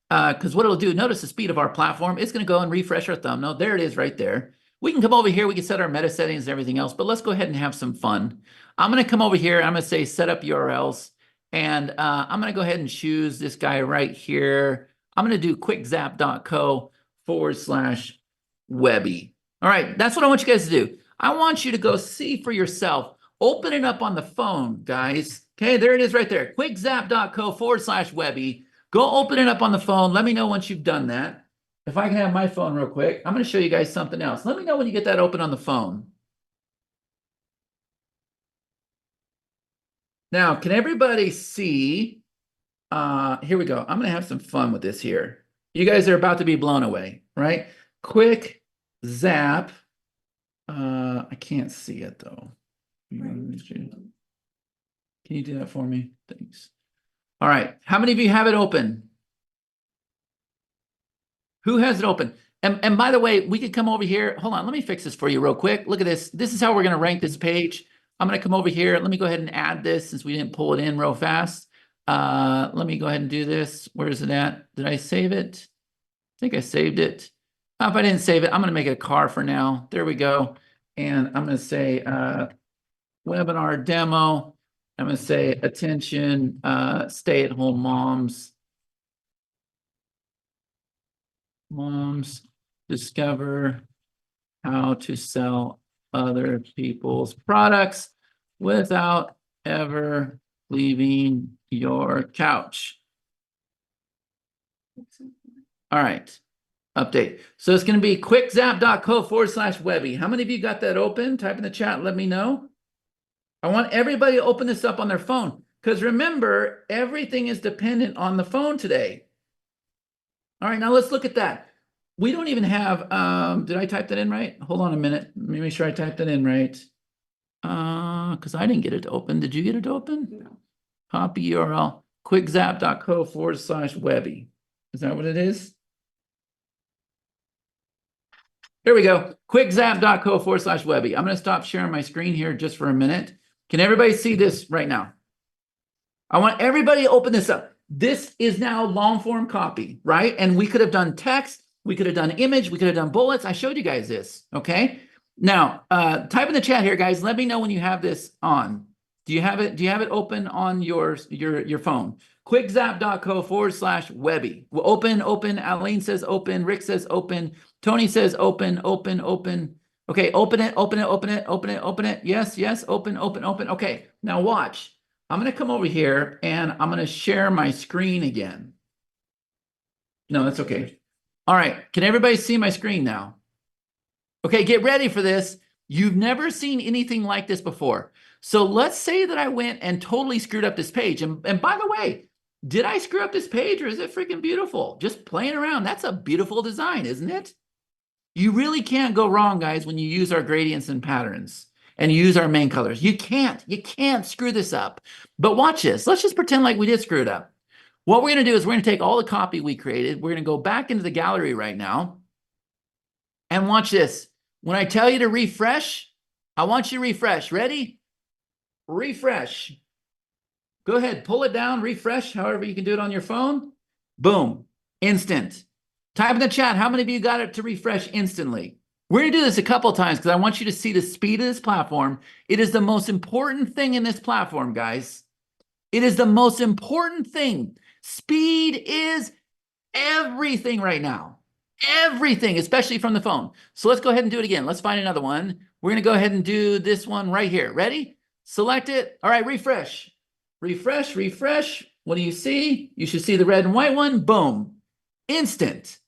A: because what it'll do, notice the speed of our platform. It's going to go and refresh our thumbnail. There it is right there. We can come over here, we can set our meta settings and everything else, but let's go ahead and have some fun. I'm going to come over here, I'm going to say set up URLs, and I'm going to go ahead and choose this guy right here. I'm going to do quickzap.co/webby. All right, that's what I want you guys to do. I want you to go see for yourself. Open it up on the phone, guys. Okay, there it is right there. quickzap.co/webby. Go open it up on the phone. Let me know once you've done that. If I can have my phone real quick, I'm going to show you guys something else. Let me know when you get that open on the phone. Now, can everybody see? Here we go. I'm going to have some fun with this here. You guys are about to be blown away, right? Quick zap. I can't see it though. Can you do that for me? Thanks. All right. How many of you have it open? Who has it open? And by the way, we could come over here. Hold on. Let me fix this for you real quick. Look at this. This is how we're going to rank this page. I'm going to come over here. Let me go ahead and add this since we didn't pull it in real fast. Let me go ahead and do this. Where is it at? Did I save it? I think I saved it. If I didn't save it, I'm going to make it a car for now. There we go. And I'm going to say webinar demo. I'm going to say attention, stay-at-home moms. Moms discover how to sell other people's products without ever leaving your couch. All right, update. So it's going to be quickzap.co/webby. How many of you got that open? Type in the chat, let me know. I want everybody to open this up on their phone because remember, everything is dependent on the phone today. All right, now let's look at that. We don't even have, did I type that in right? Hold on a minute. Let me make sure I typed that in right. Because I didn't get it to open. Did you get it to open? No. Copy URL, quickzap.co/webby. Is that what it is? There we go. quickzap.co/webby. I'm going to stop sharing my screen here just for a minute. Can everybody see this right now? I want everybody to open this up. This is now long form copy, right? And we could have done text, we could have done image, we could have done bullets. I showed you guys this, okay? Now, type in the chat here, guys. Let me know when you have this on. Do you have it? Do you have it open on your phone? quickzap.co/webby. Well, open. Aline says open. Rick says open. Tony says open. Okay, open it. Yes. Open. Okay, now watch. I'm going to come over here and I'm going to share my screen again. No, that's okay. All right. Can everybody see my screen now? Okay, get ready for this. You've never seen anything like this before. So let's say that I went and totally screwed up this page. And by the way, did I screw up this page or is it freaking beautiful? Just playing around. That's a beautiful design, isn't it? You really can't go wrong, guys, when you use our gradients and patterns and use our main colors. You can't screw this up. But watch this. Let's just pretend like we did screw it up. What we're going to do is we're going to take all the copy we created. We're going to go back into the gallery right now. And watch this. When I tell you to refresh, I want you to refresh. Ready? Refresh. Go ahead. Pull it down. Refresh. However you can do it on your phone. Boom. Instant. Type in the chat. How many of you got it to refresh instantly? We're going to do this a couple of times because I want you to see the speed of this platform. It is the most important thing in this platform, guys. It is the most important thing. Speed is everything right now. Everything, especially from the phone. So let's go ahead and do it again. Let's find another one. We're going to go ahead and do this one right here. Ready? Select it. All right, refresh. Refresh. What do you see? You should see the red and white one. Boom. Instant.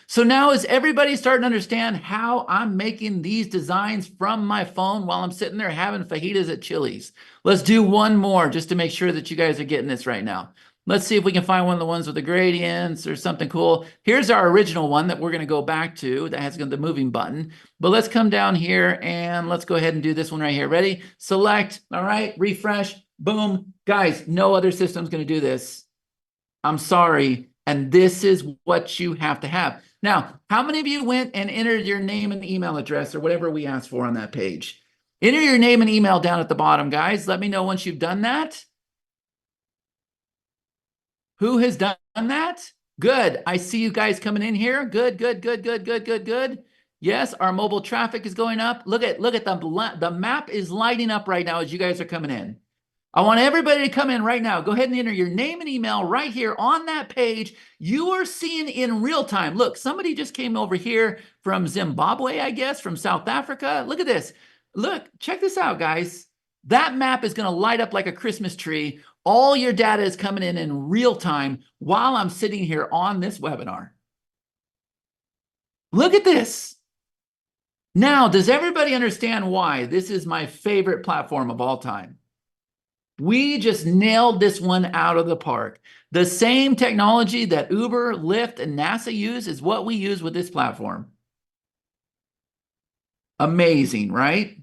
A: So now is everybody starting to understand how I'm making these designs from my phone while I'm sitting there having fajitas at Chili's? Let's do one more just to make sure that you guys are getting this right now. Let's see if we can find one of the ones with the gradients or something cool. Here's our original one that we're going to go back to that has the moving button. But let's come down here and let's go ahead and do this one right here. Ready? Select. All right. Refresh. Boom. Guys, no other system's going to do this. I'm sorry. And this is what you have to have. Now, how many of you went and entered your name and email address or whatever we asked for on that page? Enter your name and email down at the bottom, guys. Let me know once you've done that. Who has done that? Good. I see you guys coming in here. Good. Yes, our mobile traffic is going up. Look at the map is lighting up right now as you guys are coming in. I want everybody to come in right now. Go ahead and enter your name and email right here on that page. You are seeing in real time. Look, somebody just came over here from Zimbabwe, I guess, from South Africa. Look at this. Look, check this out, guys. That map is going to light up like a Christmas tree. All your data is coming in real time while I'm sitting here on this webinar. Look at this. Now, does everybody understand why this is my favorite platform of all time? We just nailed this one out of the park. The same technology that Uber, Lyft, and NASA use is what we use with this platform. Amazing, right?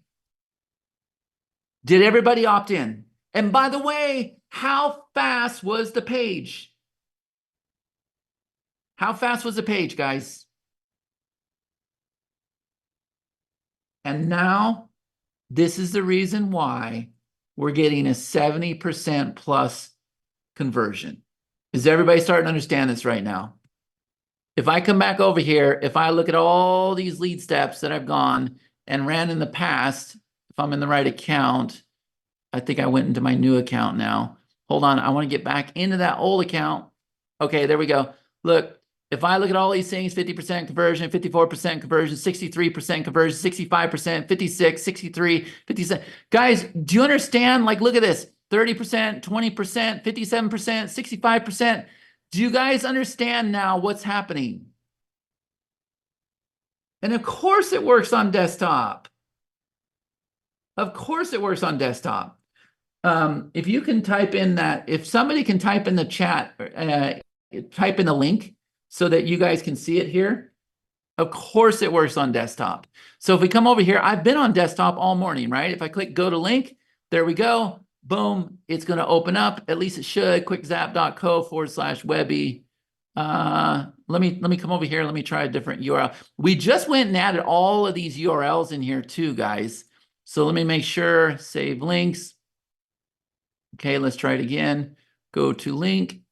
A: Did everybody opt in? And by the way, how fast was the page? How fast was the page, guys? And now, this is the reason why we're getting a 70% plus conversion. Is everybody starting to understand this right now? If I come back over here, if I look at all these lead steps that I've gone and ran in the past, if I'm in the right account, I think I went into my new account now. Hold on, I want to get back into that old account. Okay, there we go. Look, if I look at all these things, 50% conversion, 54% conversion, 63% conversion, 65%, 56, 63, 57. Guys, do you understand? Like, look at this, 30%, 20%, 57%, 65%. Do you guys understand now what's happening? And of course it works on desktop. Of course it works on desktop. If you can type in that, if somebody can type in the chat, type in the link so that you guys can see it here. Of course it works on desktop. So if we come over here, I've been on desktop all morning, right? If I click go to link, there we go. Boom, it's going to open up. At least it should. quickzap.co/webby. Let me come over here. Let me try a different URL. We just went and added all of these URLs in here too, guys. So let me make sure, save links. Okay, let's try it again. Go to link.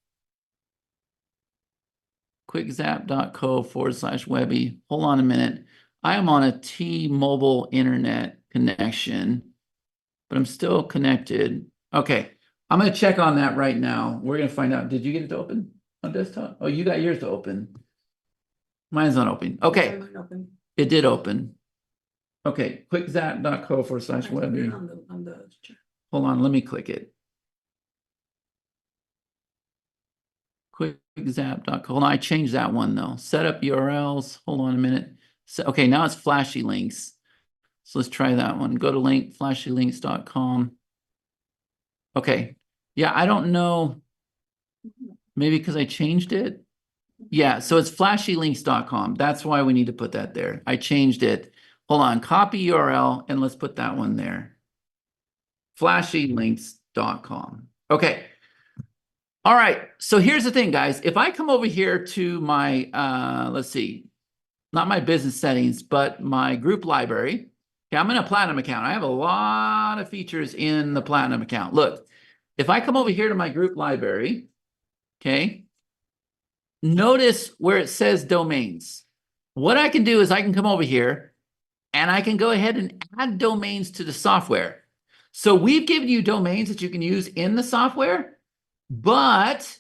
A: quickzap.co/webby. Hold on a minute. I am on a T-Mobile internet connection, but I'm still connected. Okay, I'm going to check on that right now. We're going to find out. Did you get it to open on desktop? Oh, you got yours to open. Mine's not open. Okay, it did open. Okay, quickzap.co/webby. Hold on, let me click it. quickzap.co. Hold on, I changed that one though. Set up URLs. Hold on a minute. So, okay, now it's flashy links. So let's try that one. Go to link, flashylinks.com. Okay. Yeah, I don't know. Maybe because I changed it. Yeah, so it's flashylinks.com. That's why we need to put that there. I changed it. Hold on, copy URL, and let's put that one there. flashylinks.com. Okay. All right, so here's the thing, guys. If I come over here to my, let's see, not my business settings, but my group library. Okay, I'm in a platinum account. I have a lot of features in the platinum account. Look, if I come over here to my group library, okay, notice where it says domains. What I can do is I can come over here and I can go ahead and add domains to the software. So we've given you domains that you can use in the software, but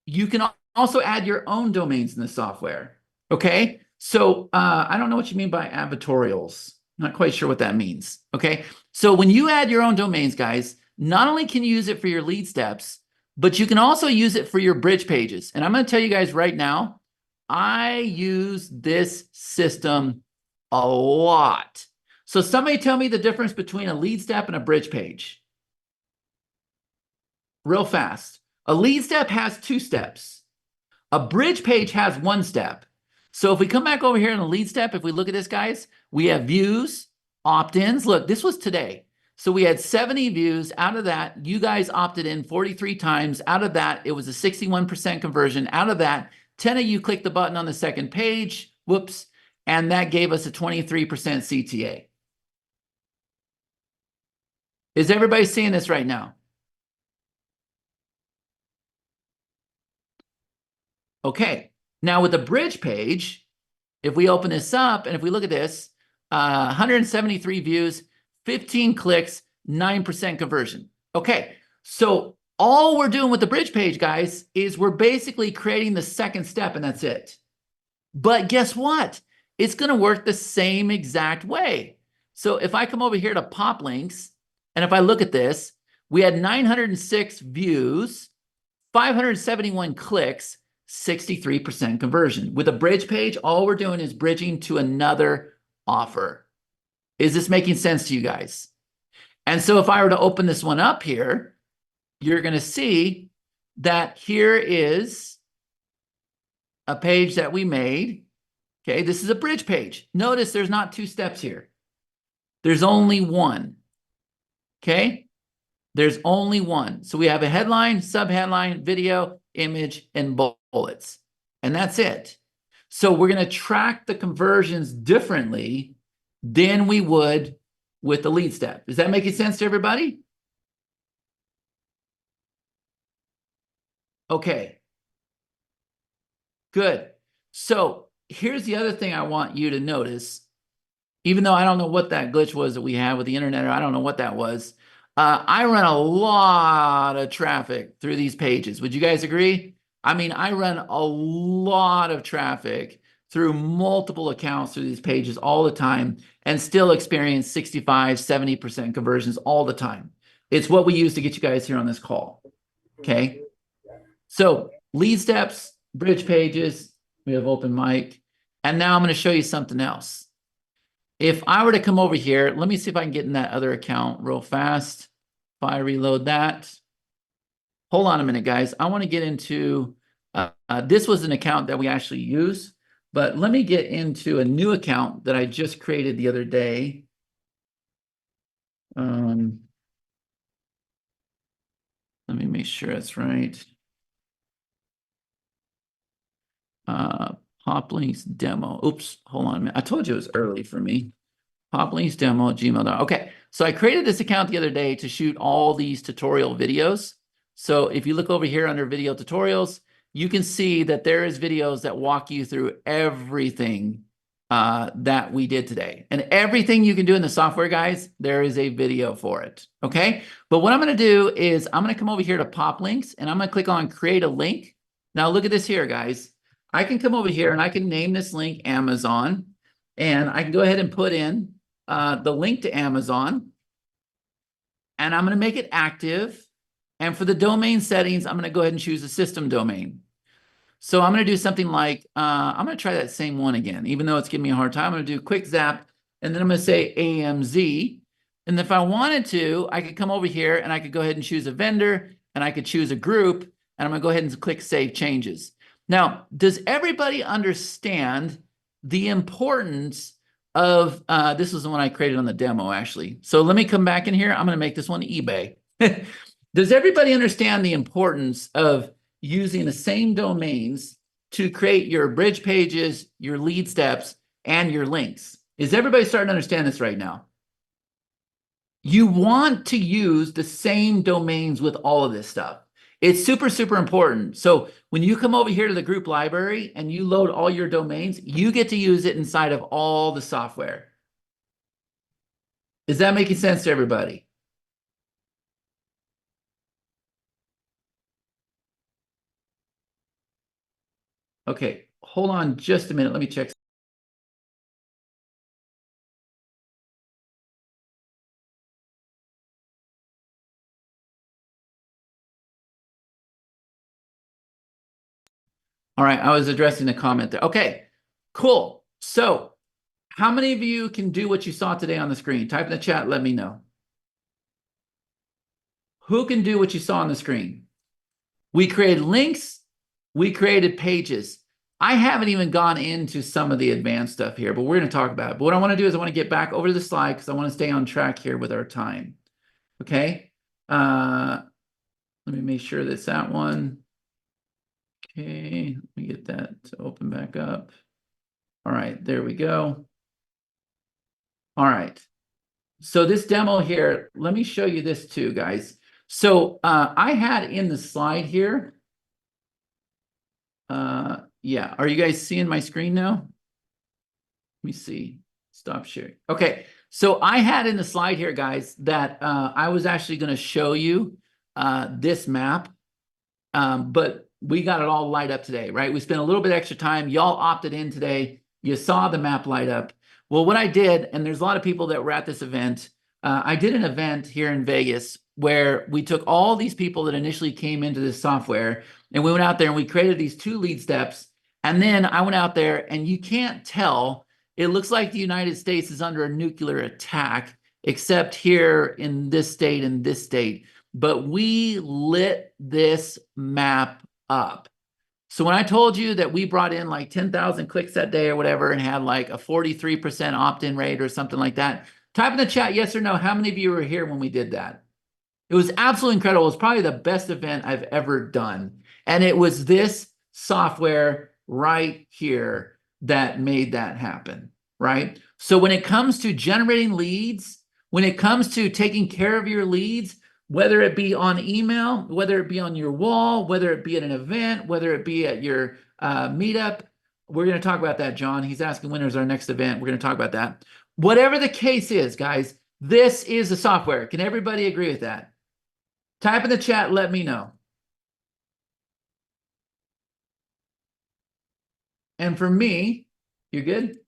A: you can also add your own domains in the software. Okay, so I don't know what you mean by advertorials. Not quite sure what that means. Okay, so when you add your own domains, guys, not only can you use it for your lead steps, but you can also use it for your bridge pages. And I'm going to tell you guys right now, I use this system a lot. So somebody tell me the difference between a lead step and a bridge page. Real fast. A lead step has 2 steps. A bridge page has 1 step. So if we come back over here in the lead step, if we look at this, guys, we have views, opt-ins. Look, this was today. So we had 70 views. Out of that, you guys opted in 43 times. Out of that, it was a 61% conversion. Out of that, 10 of you clicked the button on the second page. Whoops. And that gave us a 23% CTA. Is everybody seeing this right now? Okay. Now with the bridge page, if we open this up and if we look at this, 173 views, 15 clicks, 9% conversion. Okay, so all we're doing with the bridge page, guys, is we're basically creating the second step and that's it. But guess what? It's going to work the same exact way. So if I come over here to PopLinks, and if I look at this, we had 906 views, 571 clicks, 63% conversion. With a bridge page, all we're doing is bridging to another offer. Is this making sense to you guys? And so if I were to open this one up here, you're going to see that here is a page that we made. Okay, this is a bridge page. Notice there's not two steps here. There's only one. Okay, there's only one. So we have a headline, subheadline, video, image, and bullets. And that's it. So we're going to track the conversions differently than we would with the lead step. Does that make sense to everybody? Okay. Good. So here's the other thing I want you to notice. Even though I don't know what that glitch was that we had with the internet, or I don't know what that was, I run a lot of traffic through these pages. Would you guys agree? I mean, I run a lot of traffic through multiple accounts through these pages all the time and still experience 65, 70% conversions all the time. It's what we use to get you guys here on this call. Okay. So lead steps, bridge pages, we have open mic. And now I'm going to show you something else. If I were to come over here, let me see if I can get in that other account real fast. If I reload that, hold on a minute, guys. I want to get into, this was an account that we actually use, but let me get into a new account that I just created the other day. Let me make sure that's right. PopLinks Demo. Oops, hold on a minute. I told you it was early for me. PopLinks Demo at gmail.com. Okay, so I created this account the other day to shoot all these tutorial videos. So if you look over here under video tutorials, you can see that there is videos that walk you through everything that we did today. And everything you can do in the software, guys, there is a video for it, okay? But what I'm going to do is I'm going to come over here to PopLinks, and I'm going to click on Create a Link. Now look at this here, guys. I can come over here, and I can name this link Amazon, and I can go ahead and put in the link to Amazon, and I'm going to make it active. And for the domain settings, I'm going to go ahead and choose a system domain. So I'm going to do something like, I'm going to try that same one again, even though it's giving me a hard time. I'm going to do quick zap, and then I'm going to say AMZ. And if I wanted to, I could come over here and I could go ahead and choose a vendor, and I could choose a group, and I'm going to go ahead and click Save Changes. Now, does everybody understand the importance of, this was the one I created on the demo, actually. So let me come back in here. I'm going to make this one eBay. Does everybody understand the importance of using the same domains to create your bridge pages, your lead steps, and your links? Is everybody starting to understand this right now? You want to use the same domains with all of this stuff. It's super, super important. So when you come over here to the group library and you load all your domains, you get to use it inside of all the software. Is that making sense to everybody? Okay, hold on just a minute. Let me check. All right, I was addressing the comment there. Okay, cool. So how many of you can do what you saw today on the screen? Type in the chat, let me know. Who can do what you saw on the screen? We created links, we created pages. I haven't even gone into some of the advanced stuff here, but we're going to talk about it. But what I want to do is I want to get back over to the slide because I want to stay on track here with our time. Okay. Let me make sure that's that one. Okay, let me get that to open back up. All right, there we go. All right. So this demo here, let me show you this too, guys. So I had in the slide here, yeah, are you guys seeing my screen now? me see. Stop sharing. Okay. So I had in the slide here, guys, that I was actually going to show you this map. But we got it all light up today, right? We spent a little bit extra time. Y'all opted in today. You saw the map light up. Well, what I did, and there's a lot of people that were at this event, I did an event here in Vegas where we took all these people that initially came into this software, and we went out there and we created these 2 lead steps. And then I went out there, and you can't tell. It looks like the United States is under a nuclear attack, except here in this state and this state. But we lit this map up. So when I told you that we brought in like 10,000 clicks that day or whatever and had like a 43% opt-in rate or something like that, type in the chat yes or no. How many of you were here when we did that? It was absolutely incredible. It was probably the best event I've ever done. And it was this software right here that made that happen, right? So when it comes to generating leads, when it comes to taking care of your leads, whether it be on email, whether it be on your wall, whether it be at an event, whether it be at your meetup, we're going to talk about that, John. He's asking when is our next event. We're going to talk about that. Whatever the case is, guys, this is the software. Can everybody agree with that? Type in the chat, let me know. And for me, you're good?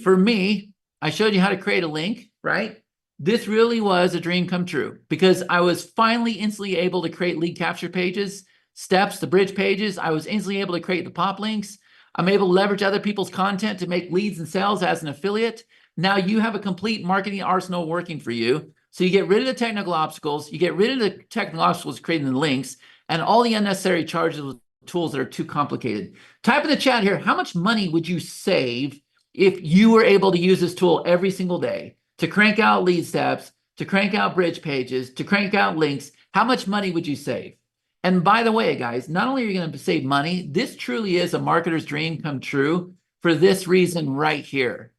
A: For me, I showed you how to create a link, right? This really was a dream come true because I was finally instantly able to create lead capture pages, steps, the bridge pages. I was instantly able to create the pop links. I'm able to leverage other people's content to make leads and sales as an affiliate. Now you have a complete marketing arsenal working for you. So you get rid of the technical obstacles. You get rid of the technical obstacles creating the links and all the unnecessary charges with tools that are too complicated. Type in the chat here, how much money would you save if you were able to use this tool every single day to crank out lead steps, to crank out bridge pages, to crank out links? How much money would you save? And by the way, guys, not only are you going to save money, this truly is a marketer's dream come true for this reason right here.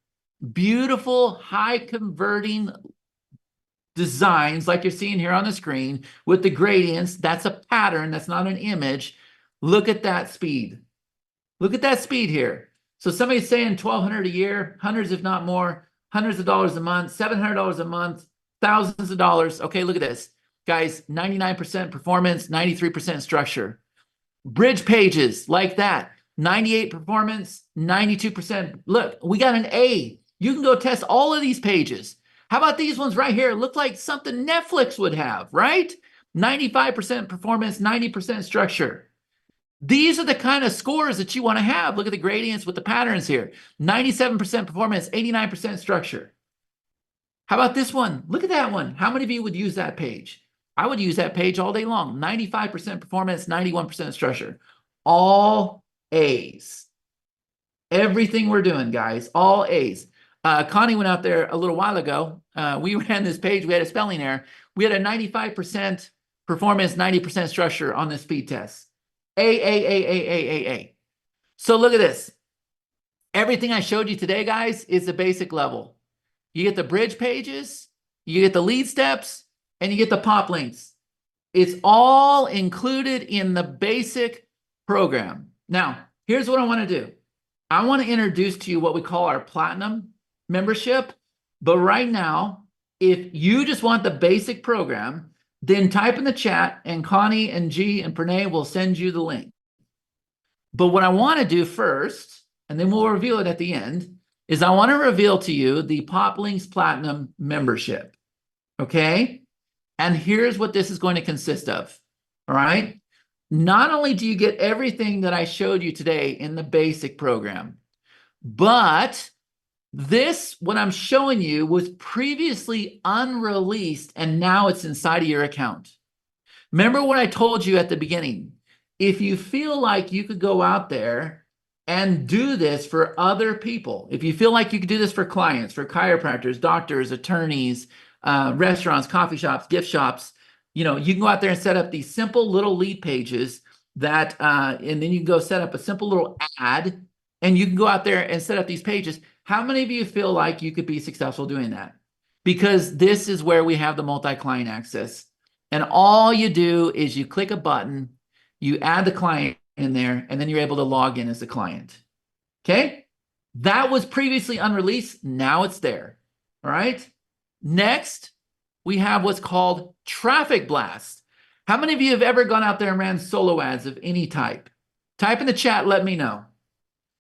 A: Beautiful, high converting designs like you're seeing here on the screen with the gradients. That's a pattern. That's not an image. Look at that speed. Look at that speed here. So somebody's saying 1,200 a year, hundreds if not more, hundreds of dollars a month, $700 a month, thousands of dollars. Okay, look at this. Guys, 99% performance, 93% structure. Bridge pages like that, 98 performance, 92%. Look, we got an A. You can go test all of these pages. How about these ones right here? Look like something Netflix would have, right? 95% performance, 90% structure. These are the kind of scores that you want to have. Look at the gradients with the patterns here. 97% performance, 89% structure. How about this one? Look at that one. How many of you would use that page? I would use that page all day long. 95% performance, 91% structure. All A's. Everything we're doing, guys, all A's. Connie went out there a little while ago. We ran this page. We had a spelling error. We had a 95% performance, 90% structure on this speed test. A. So look at this. Everything I showed you today, guys, is the basic level. You get the bridge pages, you get the lead steps, and you get the pop links. It's all included in the basic program. Now, here's what I want to do. I want to introduce to you what we call our platinum membership. But right now, if you just want the basic program, then type in the chat and Connie and G and Pranay will send you the link. But what I want to do first, and then we'll reveal it at the end, is I want to reveal to you the PopLinks Platinum membership. Okay? And here's what this is going to consist of. All right? Not only do you get everything that I showed you today in the basic program, but this, what I'm showing you, was previously unreleased, and now it's inside of your account. Remember what I told you at the beginning. If you feel like you could go out there and do this for other people, if you feel like you could do this for clients, for chiropractors, doctors, attorneys, restaurants, coffee shops, gift shops, you know, you can go out there and set up these simple little lead pages that, and then you can go set up a simple little ad, and you can go out there and set up these pages. How many of you feel like you could be successful doing that? Because this is where we have the multi-client access. And all you do is you click a button, you add the client in there, and then you're able to log in as a client. Okay? That was previously unreleased. Now it's there. All right. Next, we have what's called traffic blast. How many of you have ever gone out there and ran solo ads of any type? Type in the chat, let me know.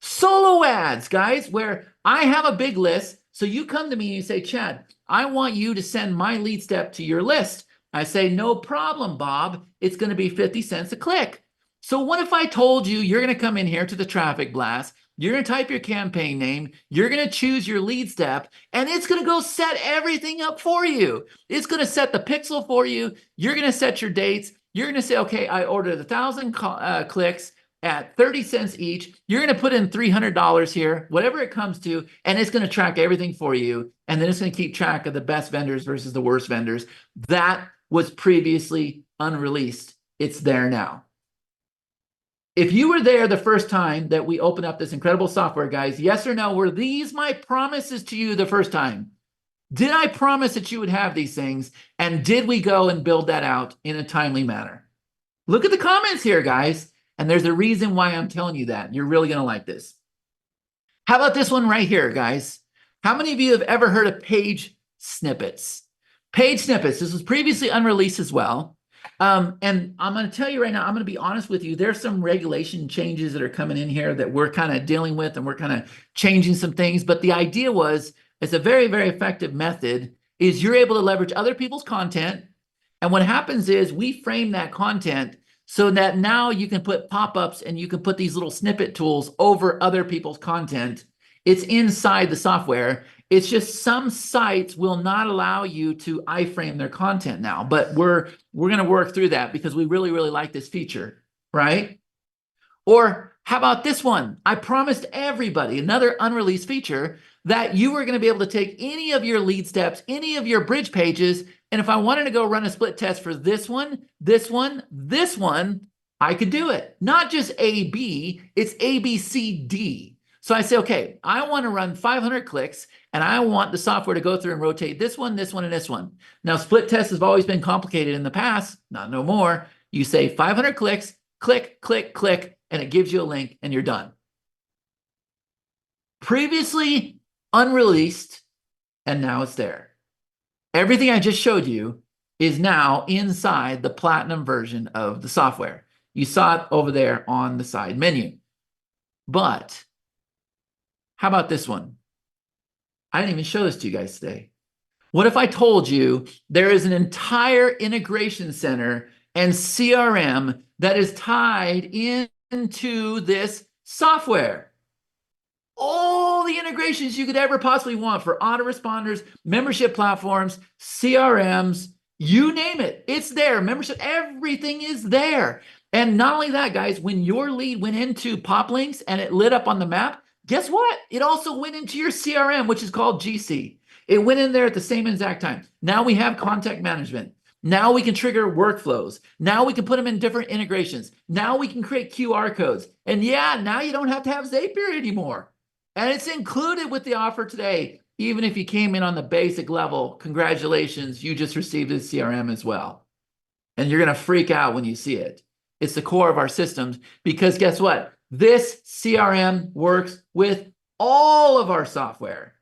A: Solo ads, guys, where I have a big list. So you come to me and you say, Chad, I want you to send my lead step to your list. I say, no problem, Bob. It's going to be 50 cents a click. So what if I told you you're going to come in here to the traffic blast, you're going to type your campaign name, you're going to choose your lead step, and it's going to go set everything up for you. It's going to set the pixel for you. You're going to set your dates. You're going to say, okay, I ordered 1,000 clicks at 30 cents each. You're going to put in $300 here, whatever it comes to, and it's going to track everything for you. And then it's going to keep track of the best vendors versus the worst vendors. That was previously unreleased. It's there now. If you were there the first time that we opened up this incredible software, guys, yes or no, were these my promises to you the first time? Did I promise that you would have these things? And did we go and build that out in a timely manner? Look at the comments here, guys. And there's a reason why I'm telling you that. You're really going to like this. How about this one right here, guys? How many of you have ever heard of page snippets? Page snippets. This was previously unreleased as well. And I'm going to tell you right now, I'm going to be honest with you. There's some regulation changes that are coming in here that we're kind of dealing with, and we're kind of changing some things. But the idea was, it's a very, very effective method, is you're able to leverage other people's content. And what happens is we frame that content so that now you can put pop-ups and you can put these little snippet tools over other people's content. It's inside the software. It's just some sites will not allow you to iframe their content now, but we're going to work through that because we really, really like this feature, right? Or how about this one? I promised everybody, another unreleased feature, that you were going to be able to take any of your lead steps, any of your bridge pages, and if I wanted to go run a split test for this one, this one, this one, I could do it. Not just A, B, it's A, B, C, D. So I say, okay, I want to run 500 clicks, and I want the software to go through and rotate this one, this one, and this one. Now, split tests have always been complicated in the past, not no more. You say 500 clicks, click, click, click, and it gives you a link, and you're done. Previously unreleased, and now it's there. Everything I just showed you is now inside the platinum version of the software. You saw it over there on the side menu. But how about this one? I didn't even show this to you guys today. What if I told you there is an entire integration center and CRM that is tied into this software? All the integrations you could ever possibly want for autoresponders, membership platforms, CRMs, you name it, it's there. Membership, everything is there. And not only that, guys, when your lead went into PopLinks and it lit up on the map, guess what? It also went into your CRM, which is called GC. It went in there at the same exact time. Now we have contact management. Now we can trigger workflows. Now we can put them in different integrations. Now we can create QR codes. And yeah, now you don't have to have Zapier anymore. And it's included with the offer today. Even if you came in on the basic level, congratulations, you just received a CRM as well. And you're going to freak out when you see it. It's the core of our systems because guess what? This CRM works with all of our software.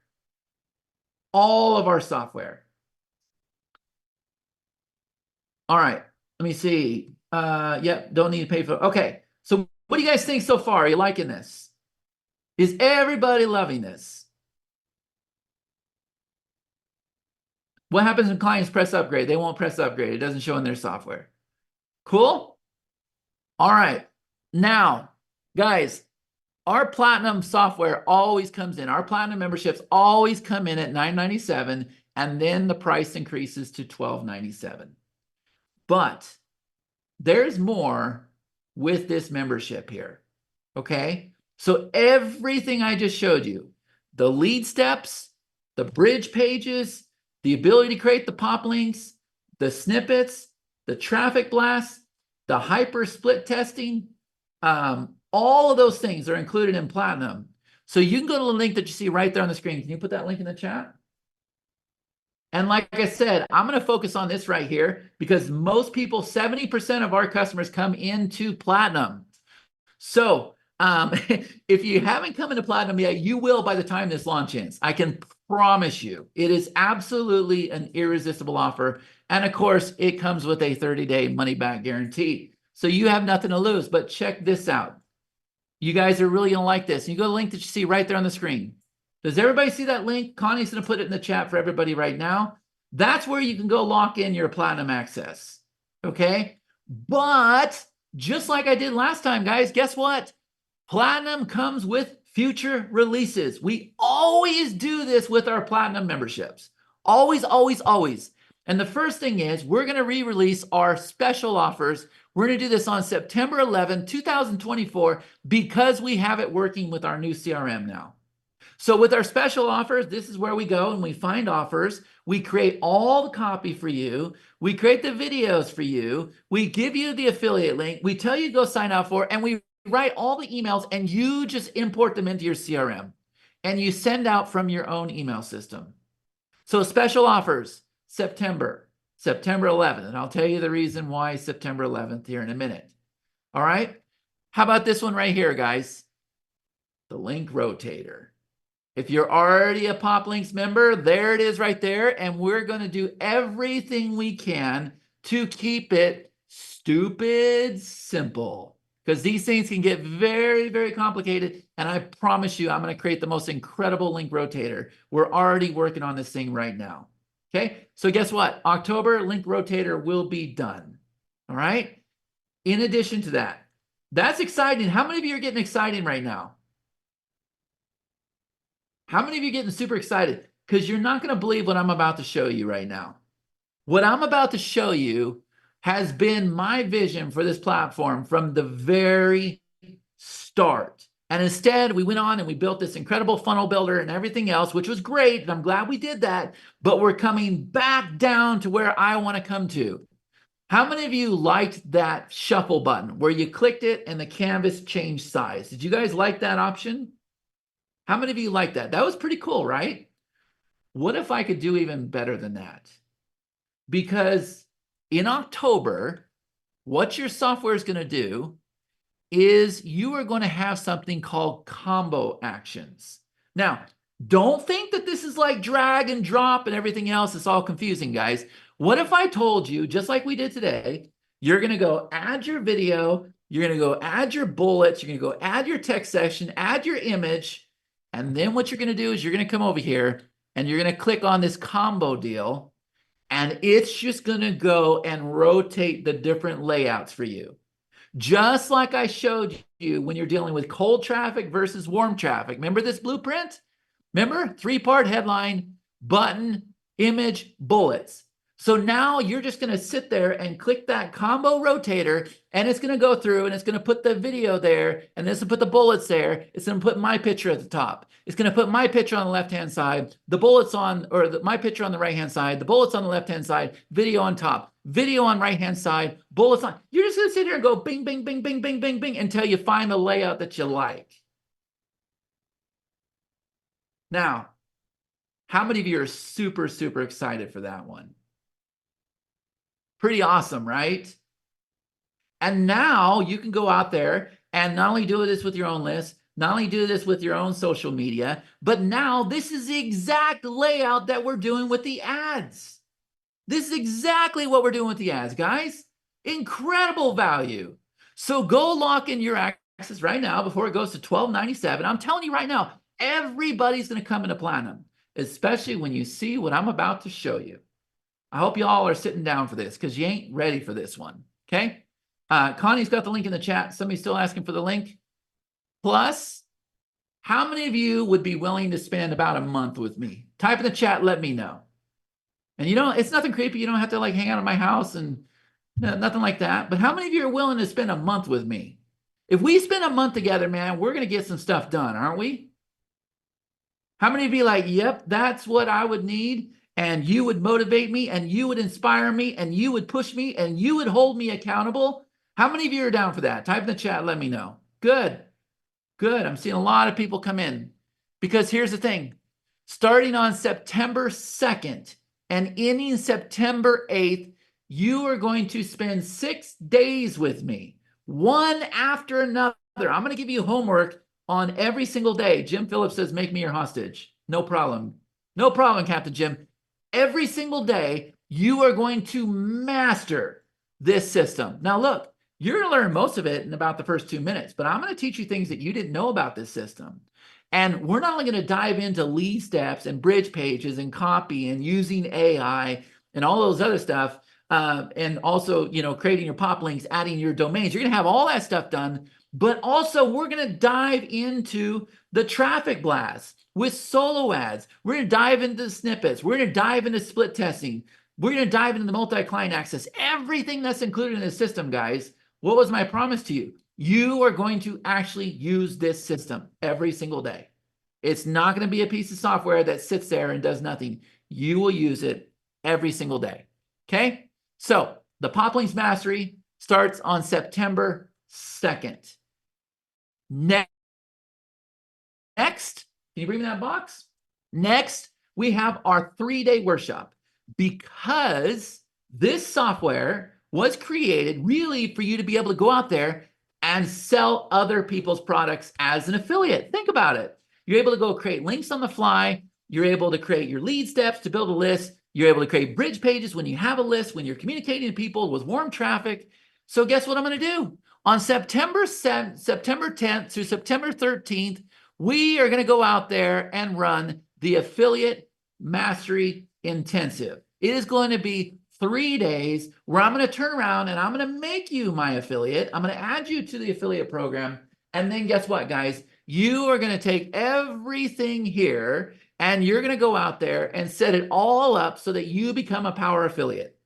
A: All of our software. All right, let me see. Yep, don't need to pay for. Okay, so what do you guys think so far? Are you liking this? Is everybody loving this? What happens when clients press upgrade? They won't press upgrade. It doesn't show in their software. Cool? All right. Now, guys, our platinum software always comes in. Our platinum memberships always come in at $9.97, and then the price increases to $12.97. But there's more with this membership here, okay? So everything I just showed you, the lead steps, the bridge pages, the ability to create the pop links, the snippets, the traffic blast, the hyper split testing, all of those things are included in Platinum. So you can go to the link that you see right there on the screen. Can you put that link in the chat? And like I said, I'm going to focus on this right here because most people, 70% of our customers come into Platinum. So If you haven't come into platinum yet, you will by the time this launch ends. I can promise you. It is absolutely an irresistible offer. And of course, it comes with a 30-day money-back guarantee. So you have nothing to lose. But check this out. You guys are really going to like this. You go to the link that you see right there on the screen. Does everybody see that link? Connie's going to put it in the chat for everybody right now. That's where you can go lock in your platinum access. Okay? But just like I did last time, guys, guess what? Platinum comes with future releases. We always do this with our platinum memberships. Always, always, always. And the first thing is we're going to re-release our special offers. We're going to do this on September 11, 2024, because we have it working with our new CRM now. So with our special offers, this is where we go and we find offers. We create all the copy for you. We create the videos for you. We give you the affiliate link. We tell you to go sign up for it, and we write all the emails, and you just import them into your CRM and you send out from your own email system. So special offers, September 11th. And I'll tell you the reason why September 11th here in a minute. All right. How about this one right here, guys? The link rotator. If you're already a PopLinks member, there it is right there. And we're going to do everything we can to keep it stupid simple. Because these things can get very, very complicated. And I promise you, I'm going to create the most incredible link rotator. We're already working on this thing right now. Okay, so guess what? October link rotator will be done. All right. In addition to that, that's exciting. How many of you are getting excited right now? How many of you are getting super excited? Because you're not going to believe what I'm about to show you right now. What I'm about to show you has been my vision for this platform from the very start. And instead, we went on and we built this incredible funnel builder and everything else, which was great. And I'm glad we did that. But we're coming back down to where I want to come to. How many of you liked that shuffle button where you clicked it and the canvas changed size? Did you guys like that option? How many of you like that? That was pretty cool, right? What if I could do even better than that? Because in October, what your software is going to do is you are going to have something called combo actions. Now, don't think that this is like drag and drop and everything else. It's all confusing, guys. What if I told you, just like we did today, you're going to go add your video, you're going to go add your bullets, you're going to go add your text section, add your image, and then what you're going to do is you're going to come over here and you're going to click on this combo deal, and it's just going to go and rotate the different layouts for you. Just like I showed you when you're dealing with cold traffic versus warm traffic. Remember this blueprint? Remember? 3-part headline, button, image, bullets. So now you're just going to sit there and click that combo rotator, and it's going to go through and it's going to put the video there, and it's going to put the bullets there. It's going to put my picture at the top. It's going to put my picture on the left-hand side, the bullets on, or my picture on the right-hand side, the bullets on the left-hand side, video on top, video on right-hand side, bullets on. You're just going to sit here and go bing, bing, bing, bing, bing, bing, bing until you find the layout that you like. Now, how many of you are super, super excited for that one? Pretty awesome, right? And now you can go out there and not only do this with your own list, not only do this with your own social media, but now this is the exact layout that we're doing with the ads. This is exactly what we're doing with the ads, guys. Incredible value. So go lock in your access right now before it goes to $12.97. I'm telling you right now, everybody's going to come into platinum, especially when you see what I'm about to show you. I hope you all are sitting down for this because you ain't ready for this one, okay? Connie's got the link in the chat. Somebody's still asking for the link. Plus, how many of you would be willing to spend about a month with me? Type in the chat, let me know. And you know, it's nothing creepy. You don't have to like hang out at my house and nothing like that. But how many of you are willing to spend a month with me? If we spend a month together, man, we're going to get some stuff done, aren't we? How many of you like, yep, that's what I would need? And you would motivate me, and you would inspire me, and you would push me, and you would hold me accountable. How many of you are down for that? Type in the chat, let me know. Good, good. I'm seeing a lot of people come in. Because here's the thing. Starting on September 2nd and ending September 8th, you are going to spend 6 days with me. one after another. I'm going to give you homework on every single day. Jim Phillips says, make me your hostage. No problem. No problem, Captain Jim. Every single day, you are going to master this system. Now, look, you're going to learn most of it in about the first 2 minutes, but I'm going to teach you things that you didn't know about this system. And we're not only going to dive into lead steps and bridge pages and copy and using AI and all those other stuff, and also, creating your pop links, adding your domains. You're going to have all that stuff done, but also we're going to dive into the traffic blast with solo ads. We're going to dive into the snippets. We're going to dive into split testing. We're going to dive into the multi-client access. Everything that's included in the system, guys. What was my promise to you? You are going to actually use this system every single day. It's not going to be a piece of software that sits there and does nothing. You will use it every single day. Okay? So the PopLinks Mastery starts on September 2nd. Next, can you bring me that box? Next, we have our 3-day workshop, because this software was created really for you to be able to go out there and sell other people's products as an affiliate. Think about it. You're able to go create links on the fly. You're able to create your lead steps to build a list. You're able to create bridge pages when you have a list, when you're communicating to people with warm traffic. So guess what I'm going to do? On September 10th through September 13th, we are going to go out there and run the Affiliate Mastery Intensive. It is going to be 3 days where I'm going to turn around and I'm going to make you my affiliate. I'm going to add you to the affiliate program. And then guess what, guys? You are going to take everything here and you're going to go out there and set it all up so that you become a power affiliate.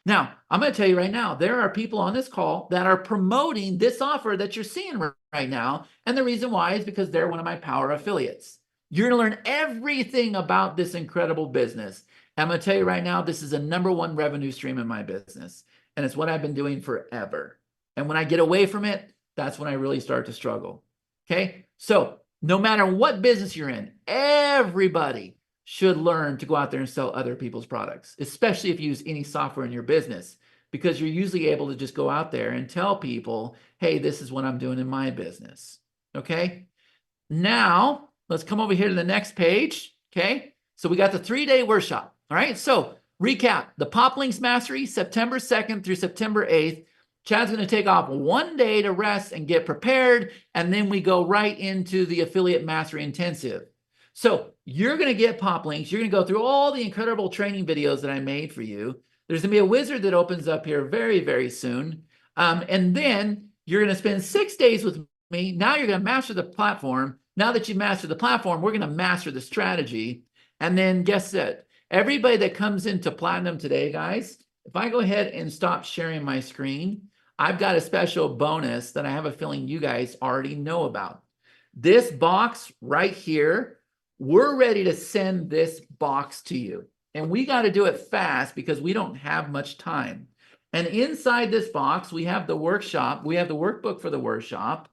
A: Now, I'm going to tell you right now, there are people on this call that are promoting this offer that you're seeing right now. And the reason why is because they're one of my power affiliates. You're going to learn everything about this incredible business. I'm going to tell you right now, this is a #1 revenue stream in my business. And it's what I've been doing forever. And when I get away from it, that's when I really start to struggle. Okay? So no matter what business you're in, everybody should learn to go out there and sell other people's products, especially if you use any software in your business, because you're usually able to just go out there and tell people, hey, this is what I'm doing in my business. Okay? Now, let's come over here to the next page. Okay? So we got the 3-day workshop. All right? So recap, the PopLinks Mastery, September 2nd through September 8th. Chad's going to take off 1 day to rest and get prepared, and then we go right into the Affiliate Mastery Intensive. So you're going to get PopLinks. You're going to go through all the incredible training videos that I made for you. There's going to be a wizard that opens up here very, very soon. And then you're going to spend 6 days with me. Now you're going to master the platform. Now that you've mastered the platform, we're going to master the strategy. And then guess what? Everybody that comes into Platinum today, guys, if I go ahead and stop sharing my screen, I've got a special bonus that I have a feeling you guys already know about. This box right here, we're ready to send this box to you. And we got to do it fast because we don't have much time. And inside this box, we have the workshop. We have the workbook for the workshop.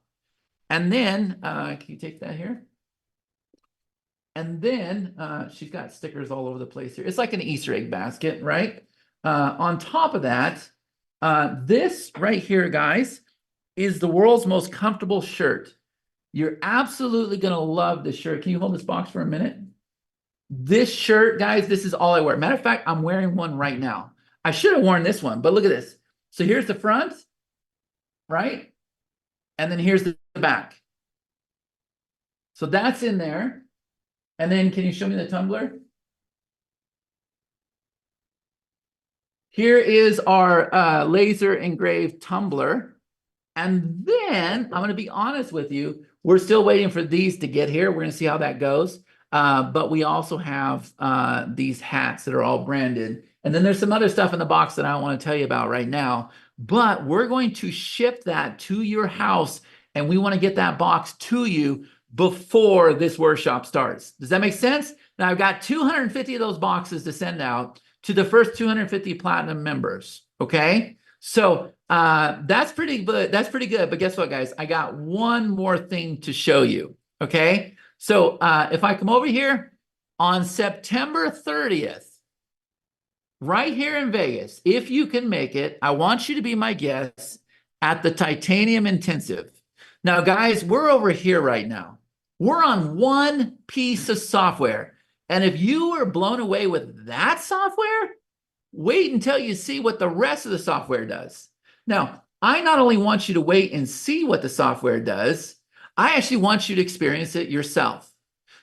A: And then, can you take that here? And then she's got stickers all over the place here. It's like an Easter egg basket, right? On top of that, this right here, guys, is the world's most comfortable shirt. You're absolutely going to love this shirt. Can you hold this box for a minute? This shirt, guys, this is all I wear. Matter of fact, I'm wearing one right now. I should have worn this one, but look at this. So here's the front, right? And then here's the back. So that's in there. And then can you show me the tumbler? Here is our laser engraved tumbler. And then I'm going to be honest with you, we're still waiting for these to get here. We're going to see how that goes. But we also have these hats that are all branded. And then there's some other stuff in the box that I don't want to tell you about right now. But we're going to ship that to your house. And we want to get that box to you before this workshop starts. Does that make sense? Now I've got 250 of those boxes to send out to the first 250 Platinum members. Okay? So that's pretty good. That's pretty good. But guess what, guys? I got one more thing to show you. Okay. So if I come over here on September 30th, right here in Vegas, if you can make it, I want you to be my guest at the Titanium Intensive. Now, guys, we're over here right now. We're on one piece of software. And if you were blown away with that software, wait until you see what the rest of the software does. Now, I not only want you to wait and see what the software does, I actually want you to experience it yourself.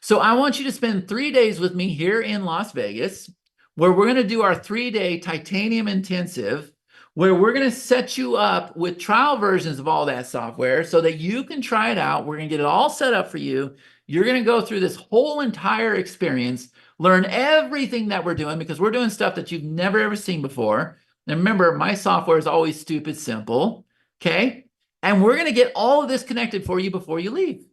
A: So I want you to spend 3 days with me here in Las Vegas, where we're going to do our 3-day Titanium Intensive, where we're going to set you up with trial versions of all that software so that you can try it out. We're going to get it all set up for you. You're going to go through this whole entire experience, learn everything that we're doing, because we're doing stuff that you've never ever seen before. And remember, my software is always stupid simple, okay? And we're going to get all of this connected for you before you leave.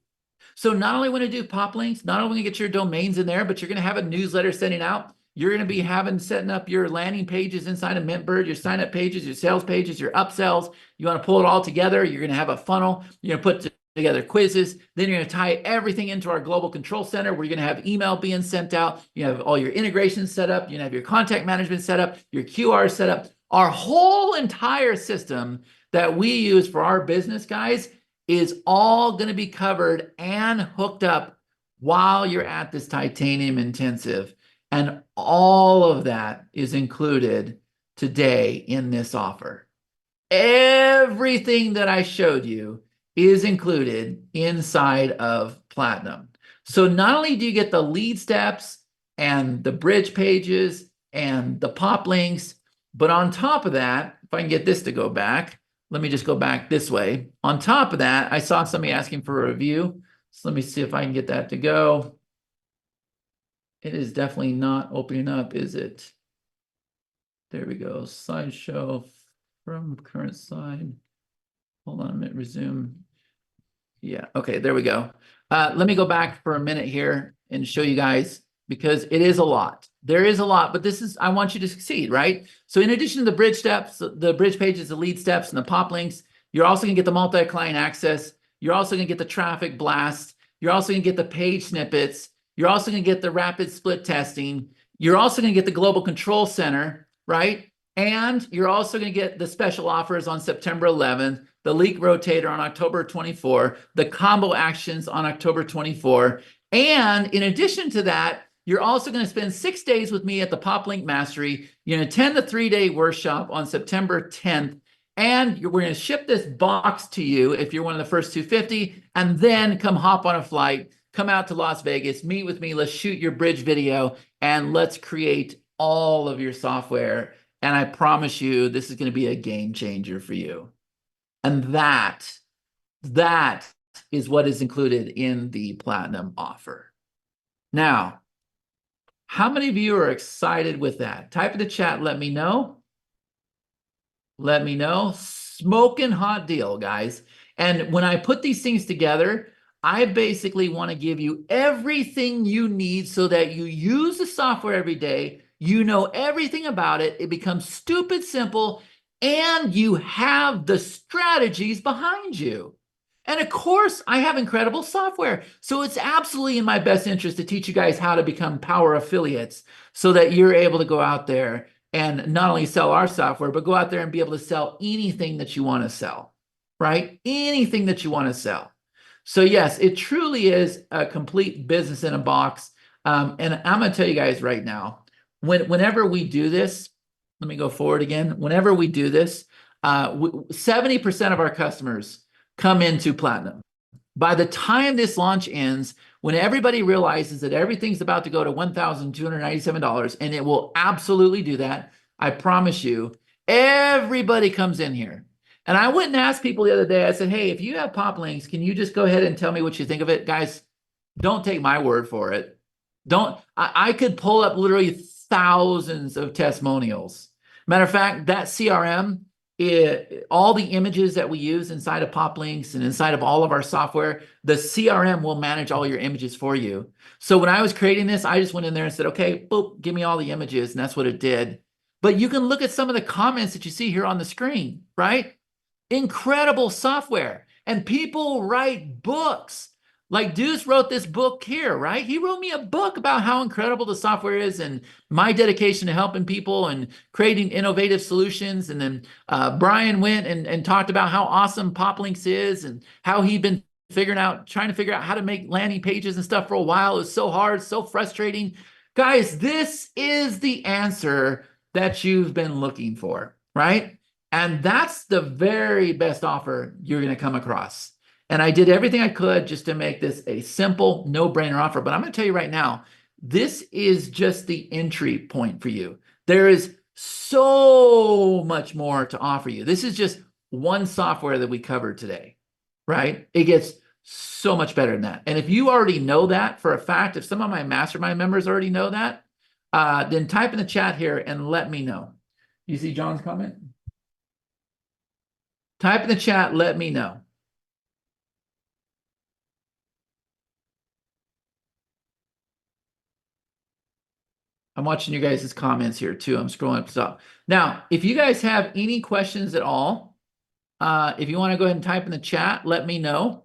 A: So not only want to do PopLinks, not only get your domains in there, but you're going to have a newsletter sending out. You're going to be setting up your landing pages inside of MintBird, your sign-up pages, your sales pages, your upsells. You want to pull it all together. You're going to have a funnel. You're going to put together quizzes. Then you're going to tie everything into our global control center. We're going to have email being sent out. You have all your integrations set up. You have your contact management set up, your QR set up. Our whole entire system that we use for our business, guys, is all going to be covered and hooked up while you're at this Titanium Intensive. And all of that is included today in this offer. Everything that I showed you is included inside of Platinum. So not only do you get the lead steps and the bridge pages and the pop links, but on top of that, if I can get this to go back, let me just go back this way. On top of that, I saw somebody asking for a review. So let me see if I can get that to go. It is definitely not opening up, is it? There we go. Slideshow from current slide. Hold on a minute, resume. Yeah, okay, there we go. Let me go back for a minute here and show you guys, because it is a lot. There is a lot, but this is, I want you to succeed, right? So in addition to the bridge steps, the bridge pages, the lead steps, and the pop links, you're also gonna get the multi-client access. You're also gonna get the traffic blast. You're also gonna get the page snippets. You're also gonna get the rapid split testing. You're also gonna get the global control center, right? And you're also gonna get the special offers on September 11th, the leak rotator on October 24, the combo actions on October 24. And in addition to that, you're also going to spend 6 days with me at the PopLink Mastery. You're going to attend the 3-day workshop on September 10th. And we're going to ship this box to you if you're one of the first 250. And then come hop on a flight, come out to Las Vegas, meet with me. Let's shoot your bridge video and let's create all of your software. And I promise you, this is going to be a game changer for you. And that is what is included in the Platinum offer. Now, how many of you are excited with that? Type in the chat, let me know. Let me know. Smoking hot deal, guys. And when I put these things together, I basically want to give you everything you need so that you use the software every day. You know everything about it. It becomes stupid simple, and you have the strategies behind you. And of course, I have incredible software. So it's absolutely in my best interest to teach you guys how to become power affiliates so that you're able to go out there and not only sell our software, but go out there and be able to sell anything that you want to sell, right? Anything that you want to sell. So yes, it truly is a complete business in a box. And I'm going to tell you guys right now, whenever we do this, let me go forward again. Whenever we do this, 70% of our customers come into Platinum. By the time this launch ends, when everybody realizes that everything's about to go to $1,297, and it will absolutely do that, I promise you, everybody comes in here. And I went and asked people the other day, I said, hey, if you have PopLinks, can you just go ahead and tell me what you think of it? Guys, don't take my word for it. I could pull up literally thousands of testimonials. Matter of fact, that CRM, all the images that we use inside of PopLinks and inside of all of our software, the CRM will manage all your images for you. So when I was creating this, I just went in there and said, okay, boop, give me all the images, and that's what it did. But you can look at some of the comments that you see here on the screen, right? Incredible software. And people write books. Like Deuce wrote this book here, right? He wrote me a book about how incredible the software is and my dedication to helping people and creating innovative solutions. And then Brian went and talked about how awesome PopLinks is and how he'd been trying to figure out how to make landing pages and stuff for a while. It was so hard, so frustrating. Guys, this is the answer that you've been looking for, right? And that's the very best offer you're going to come across. And I did everything I could just to make this a simple, no-brainer offer. But I'm going to tell you right now, this is just the entry point for you. There is so much more to offer you. This is just one software that we covered today, right? It gets so much better than that. And if you already know that for a fact, if some of my mastermind members already know that, then type in the chat here and let me know. You see John's comment? Type in the chat, let me know. I'm watching you guys' comments here too. I'm scrolling up to the top. Now, if you guys have any questions at all, if you want to go ahead and type in the chat, let me know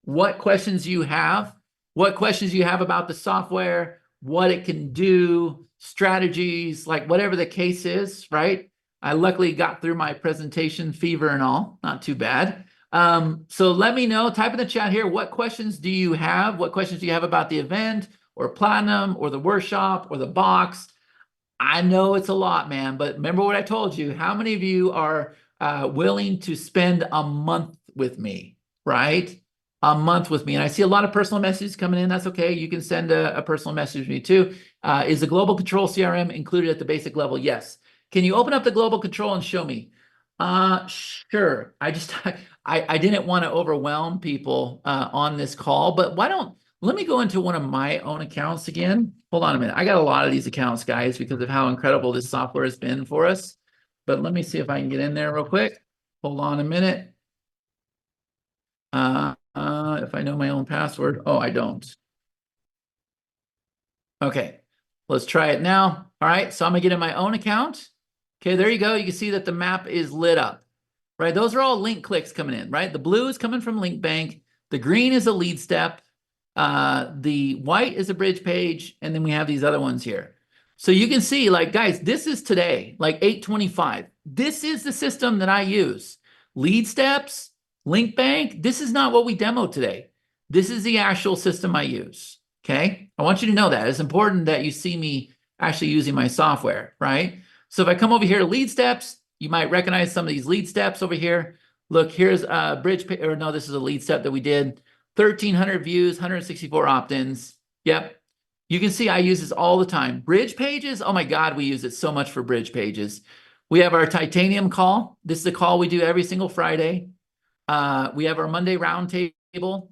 A: what questions you have about the software, what it can do, strategies, like whatever the case is, right? I luckily got through my presentation fever and all, not too bad. So let me know, type in the chat here, what questions do you have? What questions do you have about the event or Platinum or the workshop or the box? I know it's a lot, man, but remember what I told you. How many of you are willing to spend a month with me, right? A month with me. And I see a lot of personal messages coming in. That's okay. You can send a personal message to me too. Is the global control CRM included at the basic level? Yes. Can you open up the global control and show me? Sure. I didn't want to overwhelm people on this call, but let me go into one of my own accounts again. Hold on a minute. I got a lot of these accounts, guys, because of how incredible this software has been for us. But let me see if I can get in there real quick. Hold on a minute. If I know my own password. Oh, I don't. Okay, let's try it now. All right, so I'm gonna get in my own account. Okay, there you go. You can see that the map is lit up, right? Those are all link clicks coming in, right? The blue is coming from Link Bank. The green is a lead step. The white is a bridge page. And then we have these other ones here. So you can see, like, guys, this is today, like 8:25. This is the system that I use. Lead steps, Link Bank. This is not what we demoed today. This is the actual system I use. Okay. I want you to know that. It's important that you see me actually using my software, right? So if I come over here to lead steps, you might recognize some of these lead steps over here. Look, here's a bridge, or no, this is a lead step that we did. 1,300 views, 164 opt-ins. Yep. You can see I use this all the time. Bridge pages, oh my God, we use it so much for bridge pages. We have our titanium call. This is a call we do every single Friday. We have our Monday roundtable,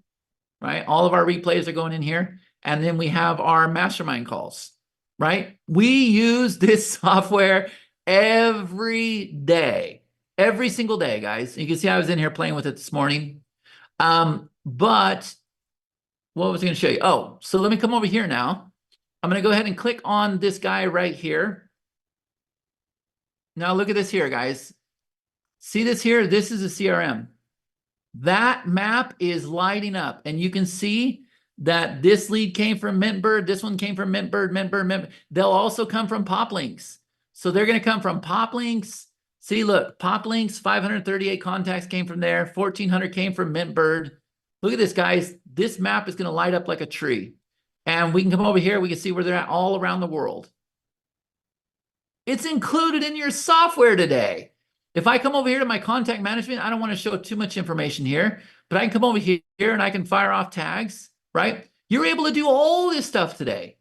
A: right? All of our replays are going in here. And then we have our mastermind calls, right? We use this software every day, every single day, guys. You can see I was in here playing with it this morning. But what was I going to show you? Oh, so let me come over here now. I'm going to go ahead and click on this guy right here. Now look at this here, guys. See this here? This is a CRM. That map is lighting up, and you can see that this lead came from Mintbird. This one came from Mintbird. They'll also come from PopLinks. So they're going to come from PopLinks. See, look, PopLinks, 538 contacts came from there. 1,400 came from Mintbird. Look at this, guys. This map is going to light up like a tree. And we can come over here. We can see where they're at all around the world. It's included in your software today. If I come over here to my contact management, I don't want to show too much information here, but I can come over here and I can fire off tags, right? You're able to do all this stuff today.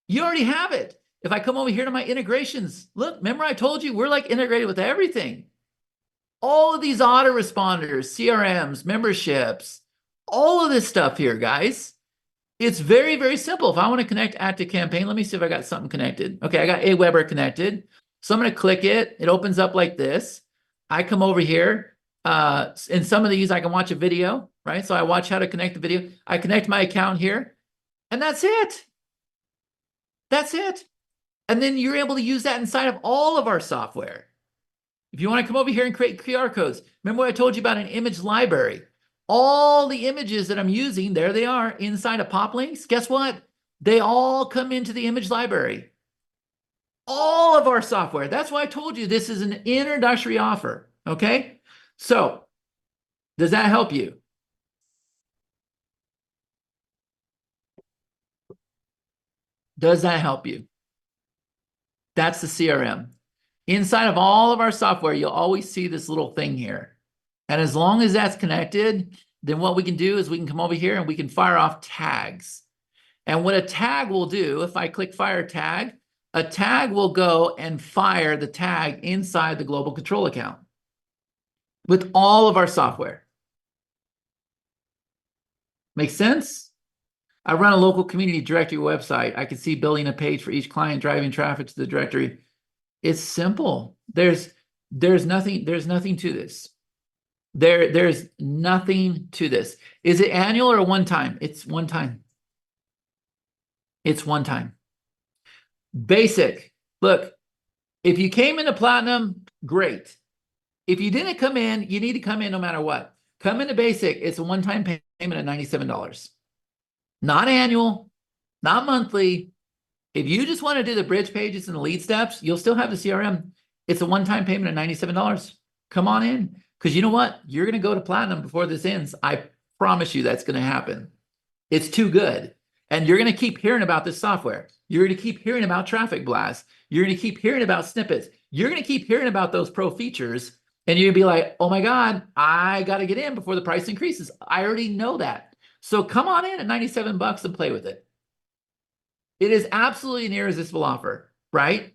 A: You already have it. If I come over here to my integrations, look, remember I told you we're like integrated with everything. All of these autoresponders, CRMs, memberships, all of this stuff here, guys. It's very, very simple. If I want to connect Active Campaign, let me see if I got something connected. Okay, I got Aweber connected. So I'm going to click it. It opens up like this. I come over here. In some of these, I can watch a video, right? So I watch how to connect the video. I connect my account here, and that's it. That's it. And then you're able to use that inside of all of our software. If you want to come over here and create QR codes, remember what I told you about an image library? All the images that I'm using, there they are inside of PopLinks. Guess what? They all come into the image library. All of our software. That's why I told you this is an introductory offer. Okay. So does that help you? Does that help you? That's the CRM. Inside of all of our software, you'll always see this little thing here. And as long as that's connected, then what we can do is we can come over here and we can fire off tags. And what a tag will do, if I click fire tag, a tag will go and fire the tag inside the global control account with all of our software. Make sense? I run a local community directory website. I can see building a page for each client, driving traffic to the directory. It's simple. There's nothing to this. There's nothing to this. Is it annual or one time? It's one time. It's one time. Basic. Look, if you came into platinum, great. If you didn't come in, you need to come in no matter what. Come into basic. It's a one-time payment of $97. Not annual, not monthly. If you just want to do the bridge pages and the lead steps, you'll still have the CRM. It's a one-time payment of $97. Come on in, because you know what? You're going to go to platinum before this ends. I promise you that's going to happen. It's too good. And you're going to keep hearing about this software. You're going to keep hearing about traffic blasts. You're going to keep hearing about snippets. You're going to keep hearing about those pro features. And you're going to be like, oh my God, I got to get in before the price increases. I already know that. So come on in at $97 and play with it. It is absolutely an irresistible offer, right?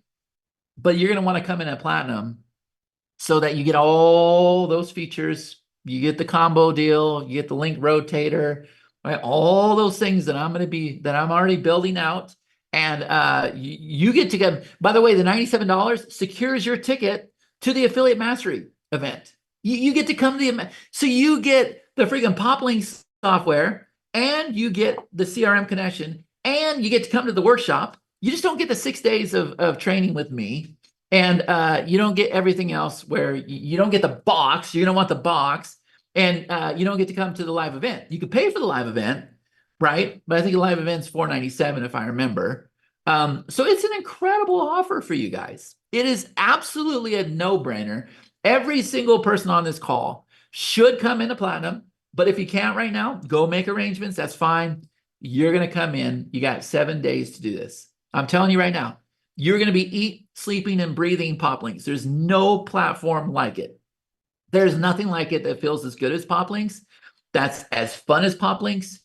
A: But you're going to want to come in at platinum so that you get all those features. You get the combo deal, you get the link rotator, right? All those things that I'm already building out. And you get to get, by the way, the $97 secures your ticket to the Affiliate Mastery event. You get to come to the event. So you get the freaking PopLinks software, and you get the CRM connection, and you get to come to the workshop. You just don't get the 6 days of training with me. And you don't get everything else where you don't get the box. You're going to want the box. And you don't get to come to the live event. You could pay for the live event, right? But I think the live event's $497 if I remember. So it's an incredible offer for you guys. It is absolutely a no-brainer. Every single person on this call should come into platinum. But if you can't right now, go make arrangements. That's fine. You're going to come in. You got 7 days to do this. I'm telling you right now, you're going to be eat, sleeping, and breathing PopLinks. There's no platform like it. There's nothing like it that feels as good as PopLinks. That's as fun as PopLinks.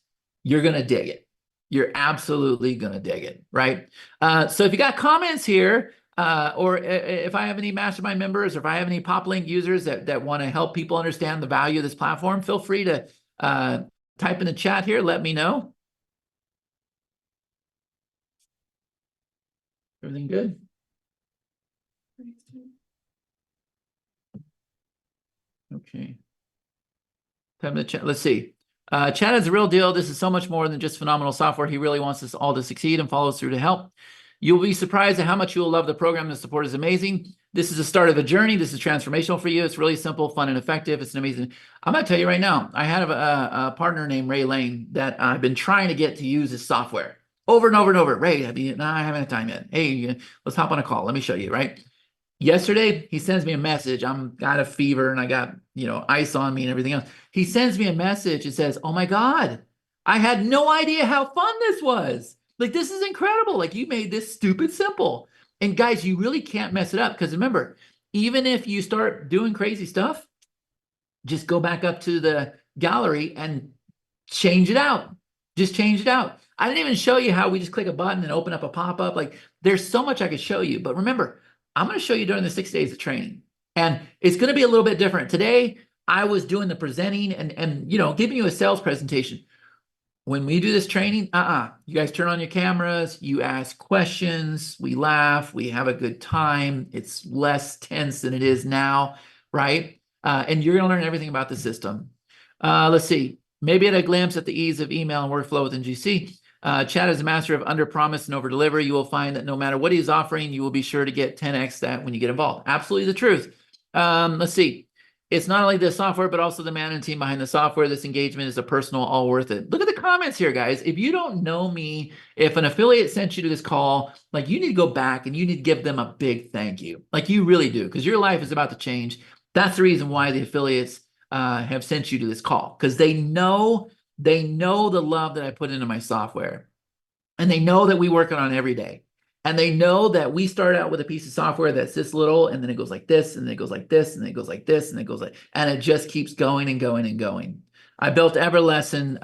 A: You're going to dig it. You're absolutely going to dig it, right? So if you got comments here, or if I have any mastermind members, or if I have any PopLink users that want to help people understand the value of this platform, feel free to type in the chat here. Let me know. Everything good? Okay. Type in the chat. Let's see. Chad is the real deal. This is so much more than just phenomenal software. He really wants us all to succeed and follows through to help. You'll be surprised at how much you will love the program. The support is amazing. This is the start of a journey. This is transformational for you. It's really simple, fun, and effective. It's an amazing. I'm going to tell you right now, I had a partner named Ray Lane that I've been trying to get to use his software over and over and over. Ray, I haven't had time yet. Hey, let's hop on a call. Let me show you, right? Yesterday, he sends me a message. I'm got a fever and I got, ice on me and everything else. He sends me a message and says, oh my God, I had no idea how fun this was. Like, this is incredible. Like, you made this stupid simple. And guys, you really can't mess it up. Because remember, even if you start doing crazy stuff, just go back up to the gallery and change it out. Just change it out. I didn't even show you how we just click a button and open up a pop-up. Like, there's so much I could show you. But remember, I'm going to show you during the 6 days of training. And it's going to be a little bit different. Today, I was doing the presenting and giving you a sales presentation. When we do this training, you guys turn on your cameras, you ask questions, we laugh, we have a good time. It's less tense than it is now, right? And you're going to learn everything about the system. Let's see. Maybe at a glimpse at the ease of email and workflow within GC. Chad is a master of under promise and over deliver. You will find that no matter what he's offering, you will be sure to get 10x that when you get involved. Absolutely the truth. Let's see. It's not only the software, but also the management team behind the software. This engagement is a personal, all worth it. Look at the comments here, guys. If you don't know me, if an affiliate sent you to this call, like you need to go back and you need to give them a big thank you. Like you really do, because your life is about to change. That's the reason why the affiliates have sent you to this call, because they know the love that I put into my software. And they know that we work on it every day. And they know that we start out with a piece of software that's this little, and then it goes like this, and then it goes like this, and then it goes like this, and it goes like, and it just keeps going and going and going. I built Everlesson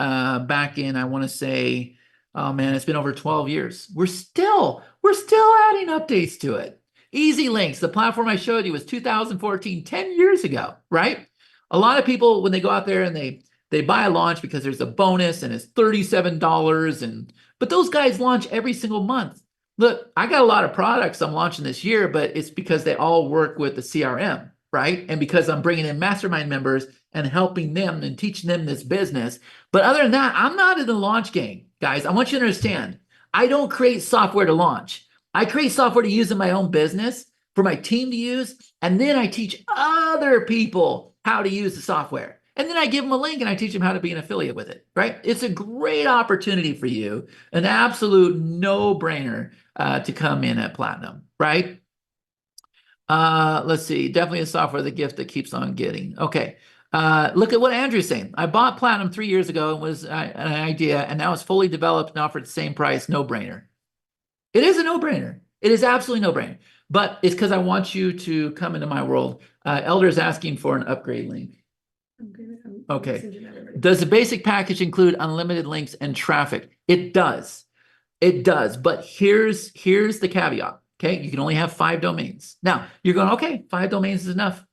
A: back in, I want to say, oh man, it's been over 12 years. We're still adding updates to it. Easy Links, the platform I showed you, was 2014, 10 years ago, right? A lot of people, when they go out there and they buy a launch because there's a bonus and it's $37, but those guys launch every single month. Look, I got a lot of products I'm launching this year, but it's because they all work with the CRM, right? And because I'm bringing in mastermind members and helping them and teaching them this business. But other than that, I'm not in the launch game, guys. I want you to understand, I don't create software to launch. I create software to use in my own business for my team to use, and then I teach other people how to use the software. And then I give them a link and I teach them how to be an affiliate with it, right? It's a great opportunity for you, an absolute no-brainer to come in at Platinum, right? Let's see, definitely a software, the gift that keeps on getting. Okay, look at what Andrew's saying. I bought Platinum 3 years ago and was an idea, and now it's fully developed and offered the same price, no-brainer. It is a no-brainer. It is absolutely no-brainer. But it's because I want you to come into my world. Elder's asking for an upgrade link. Okay. Does the basic package include unlimited links and traffic? It does. It does. But here's the caveat. Okay. You can only have 5 domains. Now you're going, okay, 5 domains is enough.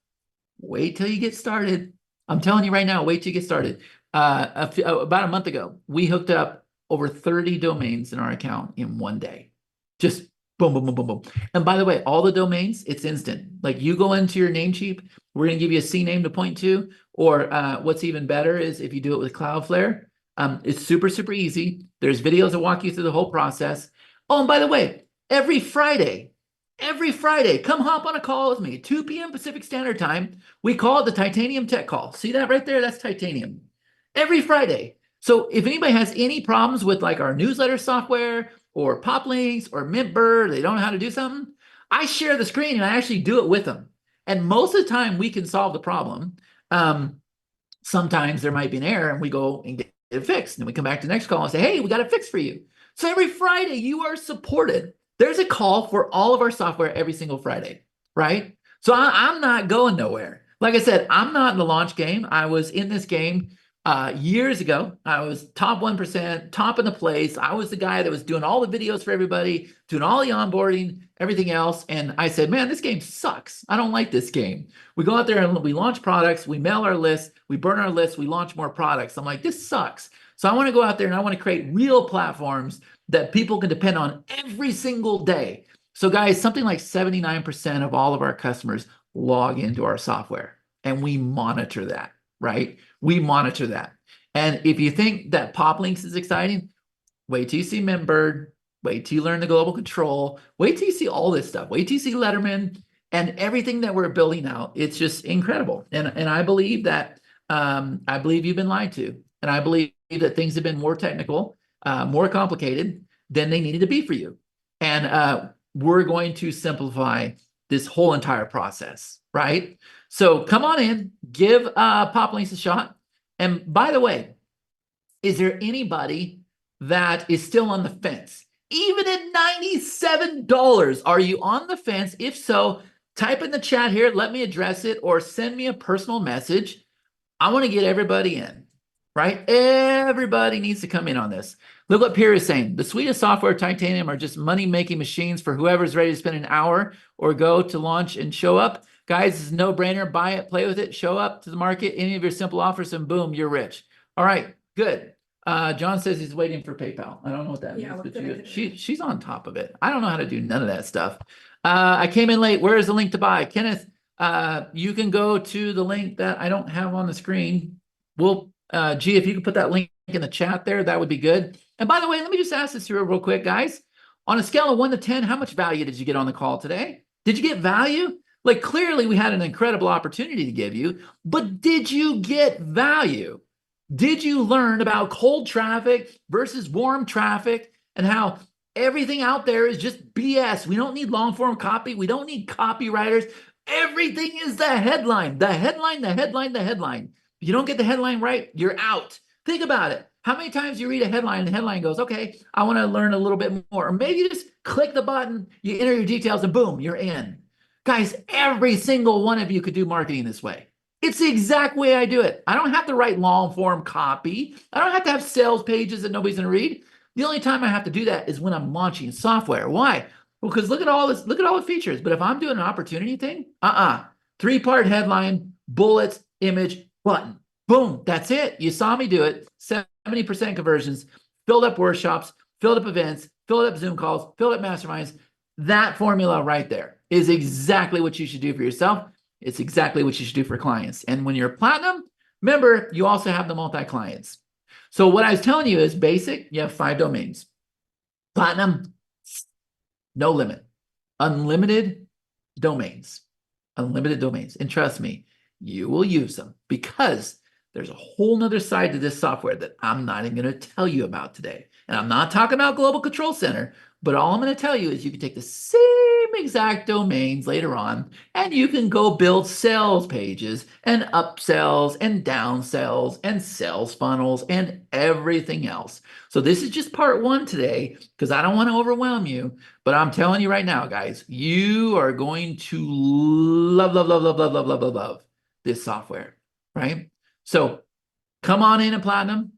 A: Wait till you get started. I'm telling you right now, wait till you get started. About a month ago, we hooked up over 30 domains in our account in one day. Just boom, boom, boom, boom, boom. And by the way, all the domains, it's instant. Like you go into your Namecheap, we're going to give you a CNAME to point to. Or what's even better is if you do it with Cloudflare, it's super, super easy. There's videos that walk you through the whole process. Oh, and by the way, every Friday, come hop on a call with me, 2 p.m. Pacific Standard Time. We call it the Titanium Tech Call. See that right there? That's Titanium. Every Friday. So if anybody has any problems with like our newsletter software or PopLinks or Mintbird, they don't know how to do something, I share the screen and I actually do it with them. And most of the time we can solve the problem. Sometimes there might be an error and we go and get it fixed. And we come back to the next call and say, hey, we got it fixed for you. So every Friday you are supported. There's a call for all of our software every single Friday, right? So I'm not going nowhere. Like I said, I'm not in the launch game. I was in this game years ago. I was top 1%, top in the place. I was the guy that was doing all the videos for everybody, doing all the onboarding, everything else. And I said, man, this game sucks. I don't like this game. We go out there and we launch products, we mail our list, we burn our list, we launch more products. I'm like, this sucks. So I want to go out there and I want to create real platforms that people can depend on every single day. So guys, something like 79% of all of our customers log into our software and we monitor that, right? We monitor that. And if you think that PopLinks is exciting, wait till you see Mintbird, wait till you learn the global control, wait till you see all this stuff, wait till you see Letterman and everything that we're building out. It's just incredible. And I believe that, I believe you've been lied to. And I believe that things have been more technical, more complicated than they needed to be for you. And we're going to simplify this whole entire process, right? So come on in, give PopLinks a shot. And by the way, is there anybody that is still on the fence? Even at $97, are you on the fence? If so, type in the chat here, let me address it, or send me a personal message. I want to get everybody in, right? Everybody needs to come in on this. Look what Pierre is saying. The suite of software Titanium are just money-making machines for whoever's ready to spend an hour or go to launch and show up. Guys, it's a no-brainer. Buy it, play with it, show up to the market, any of your simple offers, and boom, you're rich. All right, good. John says he's waiting for PayPal. I don't know what that means, but she's on top of it. I don't know how to do none of that stuff. I came in late. Where is the link to buy? Kenneth, you can go to the link that I don't have on the screen. We'll, G, if you could put that link in the chat there, that would be good. And by the way, let me just ask this here real quick, guys. On a scale of 1 to 10, how much value did you get on the call today? Did you get value? Like clearly we had an incredible opportunity to give you, but did you get value? Did you learn about cold traffic versus warm traffic and how everything out there is just BS? We don't need long form copy. We don't need copywriters. Everything is the headline, the headline, the headline, the headline. If you don't get the headline right, you're out. Think about it. How many times you read a headline and the headline goes, okay, I want to learn a little bit more. Or maybe you just click the button, you enter your details, and boom, you're in. Guys, every single one of you could do marketing this way. It's the exact way I do it. I don't have to write long form copy. I don't have to have sales pages that nobody's going to read. The only time I have to do that is when I'm launching software. Why? Well, because look at all this, look at all the features. But if I'm doing an opportunity thing, 3-part headline, bullets, image, button. Boom, that's it. You saw me do it. 70% conversions, filled up workshops, filled up events, filled up Zoom calls, filled up masterminds. That formula right there is exactly what you should do for yourself. It's exactly what you should do for clients. And when you're platinum, remember, you also have the multi-clients. So what I was telling you is basic, you have 5 domains. Platinum, no limit. Unlimited domains. Unlimited domains. And trust me, you will use them because there's a whole nother side to this software that I'm not even going to tell you about today. And I'm not talking about Global Control Center, but all I'm going to tell you is you can take the same exact domains later on, and you can go build sales pages and upsells and downsells and sales funnels and everything else. So this is just part 1 today because I don't want to overwhelm you, but I'm telling you right now, guys, you are going to love, love, love, love, love, love, love, love, love this software, right? So come on in at Platinum.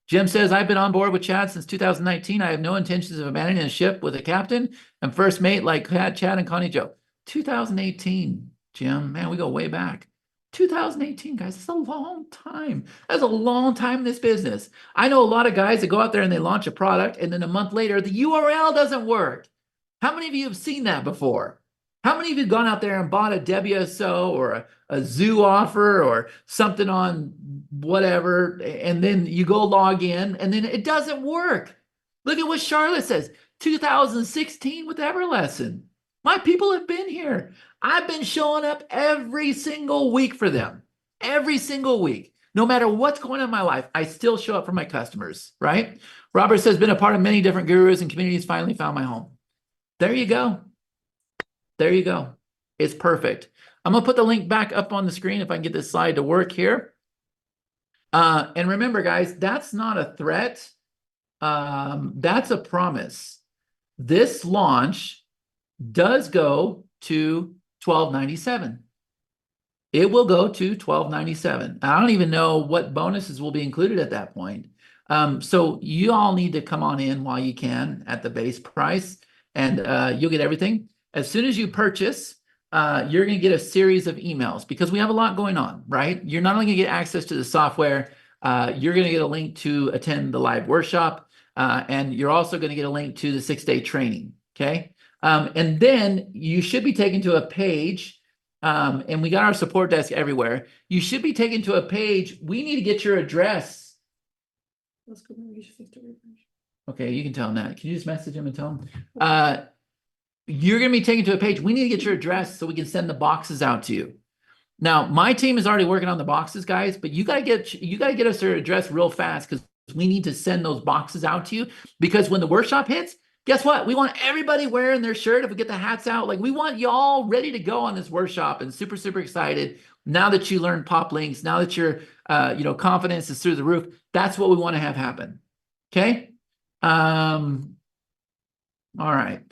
A: Jim says, I've been on board with Chad since 2019. I have no intentions of abandoning a ship with a captain and first mate like Chad and Connie Joe. 2018, Jim, man, we go way back. 2018, guys, that's a long time. That's a long time in this business. I know a lot of guys that go out there and they launch a product and then a month later, the URL doesn't work. How many of you have seen that before? How many of you have gone out there and bought a WSO or a zoo offer or something on whatever, and then you go log in and then it doesn't work? Look at what Charlotte says, 2016 with Everlesson. My people have been here. I've been showing up every single week for them. Every single week. No matter what's going on in my life, I still show up for my customers, right? Robert says, been a part of many different gurus and communities, finally found my home. There you go. There you go. It's perfect. I'm going to put the link back up on the screen if I can get this slide to work here. And remember, guys, that's not a threat. That's a promise. This launch does go to $12.97. It will go to $12.97. I don't even know what bonuses will be included at that point. So you all need to come on in while you can at the base price, and you'll get everything. As soon as you purchase, you're going to get a series of emails because we have a lot going on, right? You're not only going to get access to the software, you're going to get a link to attend the live workshop, and you're also going to get a link to the 6-day training, okay? And then you should be taken to a page, and we got our support desk everywhere. You should be taken to a page. We need to get your address. Okay, you can tell him that. Can you just message him and tell him? You're going to be taken to a page. We need to get your address so we can send the boxes out to you. Now, my team is already working on the boxes, guys, but you got to get us your address real fast because we need to send those boxes out to you, because when the workshop hits, guess what? We want everybody wearing their shirt. If we get the hats out, like we want you all ready to go on this workshop and super, super excited. Now that you learned PopLinks, now that your confidence is through the roof, that's what we want to have happen. Okay. All right.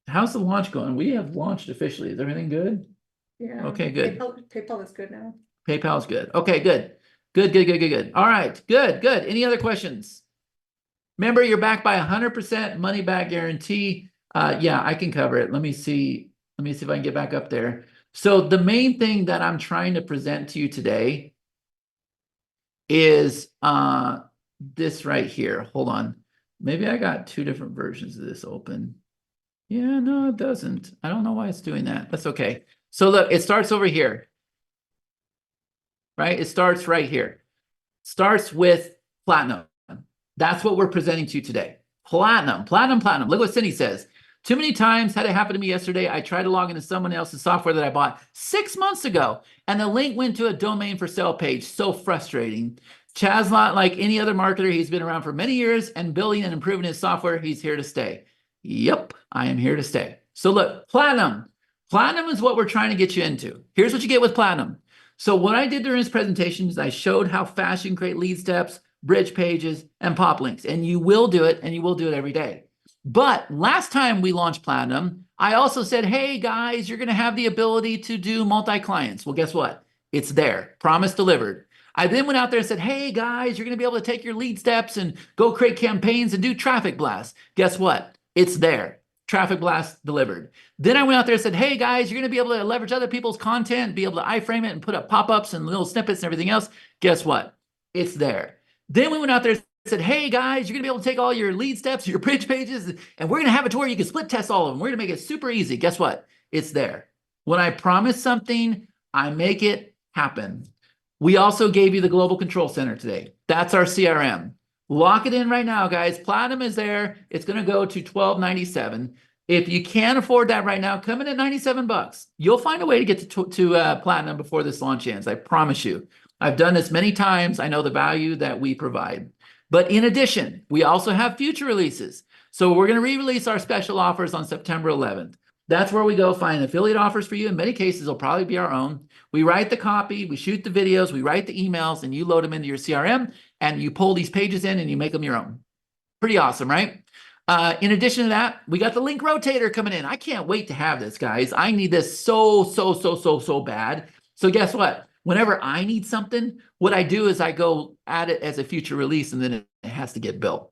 A: How's the launch going? We have launched officially. Is everything good?
C: Yeah.
A: Okay, good.
C: PayPal is good now.
A: PayPal's good. Okay, good. Good. All right, good. Any other questions? Remember, you're backed by 100% money back guarantee. Yeah, I can cover it. Let me see if I can get back up there. So the main thing that I'm trying to present to you today is this right here. Hold on. Maybe I got 2 different versions of this open. Yeah, no, it doesn't. I don't know why it's doing that. That's okay. So look, it starts over here, right? It starts right here. Starts with platinum. That's what we're presenting to you today. Platinum. Look what Cindy says. Too many times had it happen to me yesterday. I tried to log into someone else's software that I bought 6 months ago, and the link went to a domain for sale page. So frustrating. Chad's not like any other marketer. He's been around for many years and building and improving his software. He's here to stay. Yep, I am here to stay. So look, Platinum. Platinum is what we're trying to get you into. Here's what you get with Platinum. So what I did during this presentation is I showed how fast you can create lead steps, bridge pages, and pop links. And you will do it, and you will do it every day. But last time we launched Platinum, I also said, hey guys, you're going to have the ability to do multi-clients. Well, guess what? It's there. Promise delivered. I then went out there and said, hey guys, you're going to be able to take your lead steps and go create campaigns and do traffic blasts. Guess what? It's there. Traffic blast delivered. Then I went out there and said, hey guys, you're going to be able to leverage other people's content, be able to iframe it and put up pop-ups and little snippets and everything else. Guess what? It's there. Then we went out there and said, hey guys, you're going to be able to take all your lead steps, your bridge pages, and we're going to have it to where you can split test all of them. We're going to make it super easy. Guess what? It's there. When I promise something, I make it happen. We also gave you the Global Control Center today. That's our CRM. Lock it in right now, guys. Platinum is there. It's going to go to $12.97. If you can't afford that right now, come in at $97. You'll find a way to get to Platinum before this launch ends. I promise you. I've done this many times. I know the value that we provide. But in addition, we also have future releases. So we're going to re-release our special offers on September 11th. That's where we go find affiliate offers for you. In many cases, it'll probably be our own. We write the copy, we shoot the videos, we write the emails, and you load them into your CRM, and you pull these pages in and you make them your own. Pretty awesome, right? In addition to that, we got the link rotator coming in. I can't wait to have this, guys. I need this so bad. So guess what? Whenever I need something, what I do is I go add it as a future release, and then it has to get built.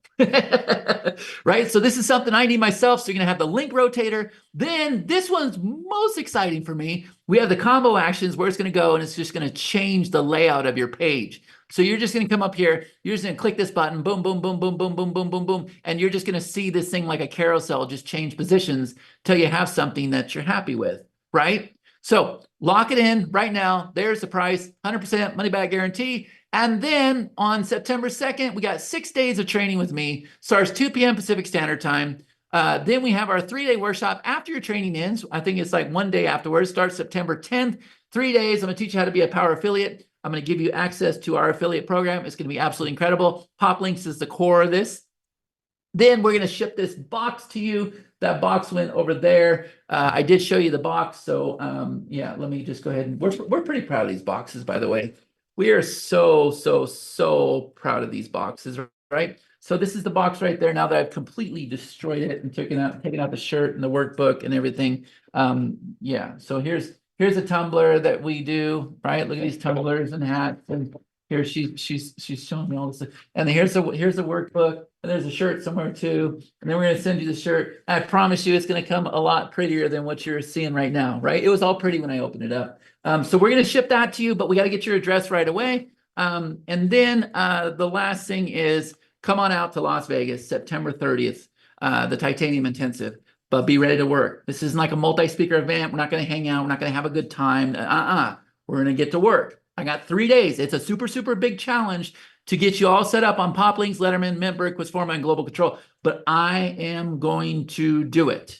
A: Right? So this is something I need myself. So you're going to have the link rotator. Then this one's most exciting for me. We have the combo actions where it's going to go, and it's just going to change the layout of your page. So you're just going to come up here. You're just going to click this button. Boom, boom, boom, boom, boom, boom, boom, boom, boom. And you're just going to see this thing like a carousel just change positions till you have something that you're happy with. Right? So lock it in right now. There's the price, 100% money back guarantee. And then on September 2nd, we got 6 days of training with me. Starts 2 p.m. Pacific Standard Time. Then we have our 3-day workshop after your training ends. I think it's like 1 day afterwards. Starts September 10th. 3 days. I'm going to teach you how to be a power affiliate. I'm going to give you access to our affiliate program. It's going to be absolutely incredible. PopLinks is the core of this. Then we're going to ship this box to you. That box went over there. I did show you the box. So yeah, let me just go ahead and we're pretty proud of these boxes, by the way. We are so proud of these boxes, right? So this is the box right there. Now that I've completely destroyed it and taken out the shirt and the workbook and everything. Yeah, so here's a tumbler that we do, right? Look at these tumblers and hats, and here she's showing me all this. And here's the workbook, and there's a shirt somewhere too. And then we're gonna send you the shirt. I promise you, it's gonna come a lot prettier than what you're seeing right now, right? It was all pretty when I opened it up. So we're gonna ship that to you, but we got to get your address right away. And then the last thing is come on out to Las Vegas, September 30th, the Titanium Intensive. But be ready to work. This isn't like a multi-speaker event. We're not going to hang out. We're not going to have a good time. We're going to get to work. I got 3 days. It's a super big challenge to get you all set up on PopLinks, Letterman, Mentberg, Quizforma, and Global Control. But I am going to do it.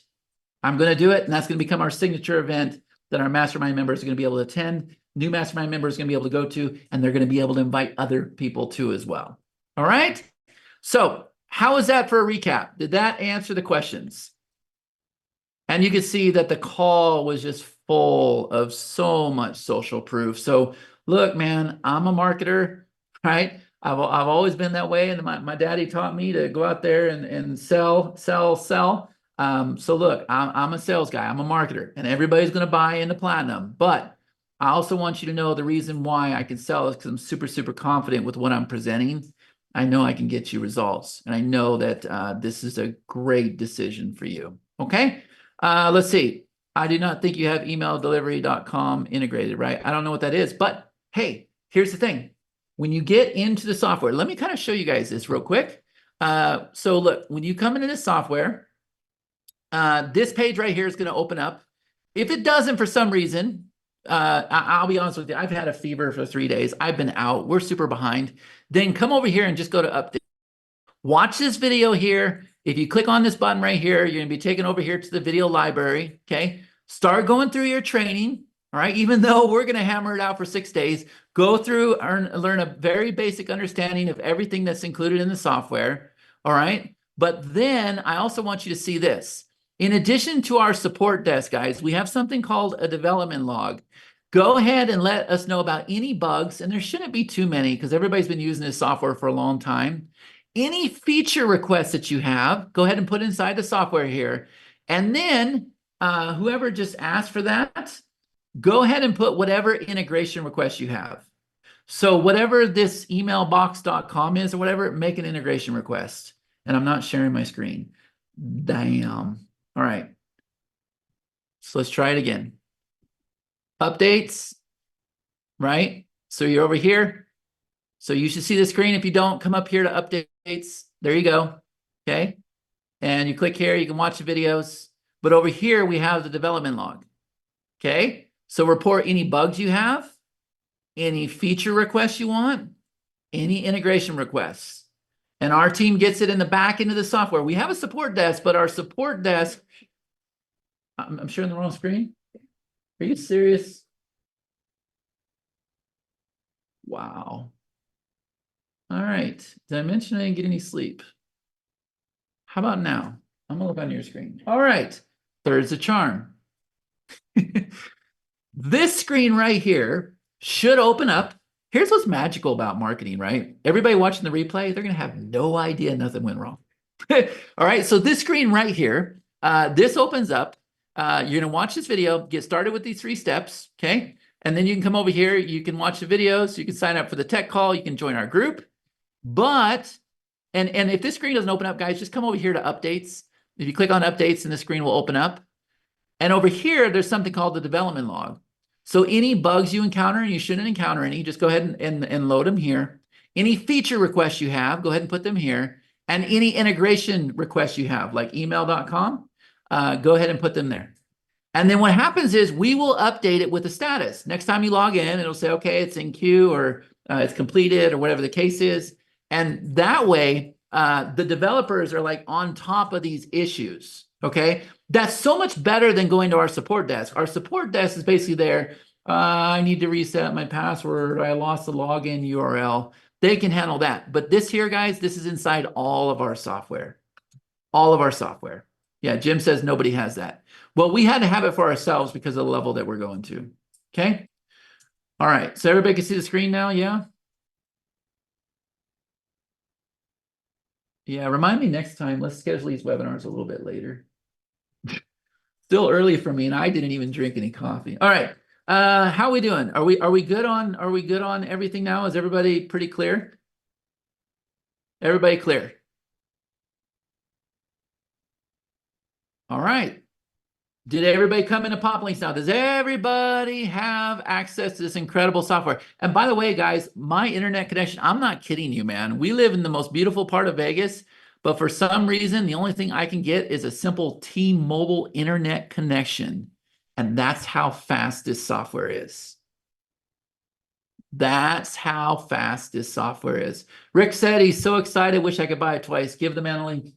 A: I'm going to do it, and that's going to become our signature event that our mastermind members are going to be able to attend. New mastermind members are going to be able to go to, and they're going to be able to invite other people to as well. All right? So how is that for a recap? Did that answer the questions? And you can see that the call was just full of so much social proof. So look, man, I'm a marketer, right? I've always been that way. And my daddy taught me to go out there and sell. So look, I'm a sales guy. I'm a marketer, and everybody's going to buy into Platinum. But I also want you to know the reason why I can sell is because I'm super confident with what I'm presenting. I know I can get you results. And I know that this is a great decision for you. Okay? Let's see. I do not think you have emaildelivery.com integrated, right? I don't know what that is, but hey, here's the thing. When you get into the software, let me kind of show you guys this real quick. So look, when you come into this software, this page right here is going to open up. If it doesn't for some reason, I'll be honest with you, I've had a fever for 3 days. I've been out. We're super behind. Then come over here and just go to update. Watch this video here. If you click on this button right here, you're going to be taken over here to the video library. Okay. Start going through your training. All right. Even though we're going to hammer it out for 6 days, go through, learn a very basic understanding of everything that's included in the software. All right. But then I also want you to see this. In addition to our support desk, guys, we have something called a development log. Go ahead and let us know about any bugs, and there shouldn't be too many because everybody's been using this software for a long time. Any feature requests that you have, go ahead and put inside the software here. And then whoever just asked for that, go ahead and put whatever integration request you have. So whatever this emailbox.com is or whatever, make an integration request. And I'm not sharing my screen. Damn. All right. So let's try it again. Updates, right? So you're over here. So you should see the screen. If you don't, come up here to updates. There you go. Okay. And you click here, you can watch the videos. But over here, we have the development log. Okay. So report any bugs you have, any feature requests you want, any integration requests. And our team gets it in the back end of the software. We have a support desk, but our support desk, I'm sharing the wrong screen. Are you serious? Wow. All right. Did I mention I didn't get any sleep? How about now? I'm gonna look on your screen. All right. Third's a charm. This screen right here should open up. Here's what's magical about marketing, right? Everybody watching the replay, they're gonna have no idea nothing went wrong. All right. So this screen right here, this opens up. You're gonna watch this video, get started with these 3 steps, okay? And then you can come over here, you can watch the videos, you can sign up for the tech call, you can join our group. But, and if this screen doesn't open up, guys, just come over here to updates. If you click on updates, and the screen will open up. And over here, there's something called the development log. So any bugs you encounter, and you shouldn't encounter any, just go ahead and load them here. Any feature requests you have, go ahead and put them here. And any integration requests you have, like email.com, go ahead and put them there. And then what happens is we will update it with the status. Next time you log in, it'll say, okay, it's in queue or it's completed or whatever the case is. And that way, the developers are like on top of these issues, okay? That's so much better than going to our support desk. Our support desk is basically there. I need to reset my password. I lost the login URL. They can handle that. But this here, guys, this is inside all of our software. All of our software. Yeah, Jim says nobody has that. Well, we had to have it for ourselves because of the level that we're going to. Okay. All right. So everybody can see the screen now. Yeah. Yeah. Remind me next time. Let's schedule these webinars a little bit later. Still early for me, and I didn't even drink any coffee. All right. How are we doing? Are we good on everything now? Is everybody pretty clear? Everybody clear? All right. Did everybody come into PopLinks now? Does everybody have access to this incredible software? And by the way, guys, my internet connection, I'm not kidding you, man. We live in the most beautiful part of Vegas, but for some reason, the only thing I can get is a simple T-Mobile internet connection. And that's how fast this software is. That's how fast this software is. Rick said he's so excited, wish I could buy it twice. Give the man a link.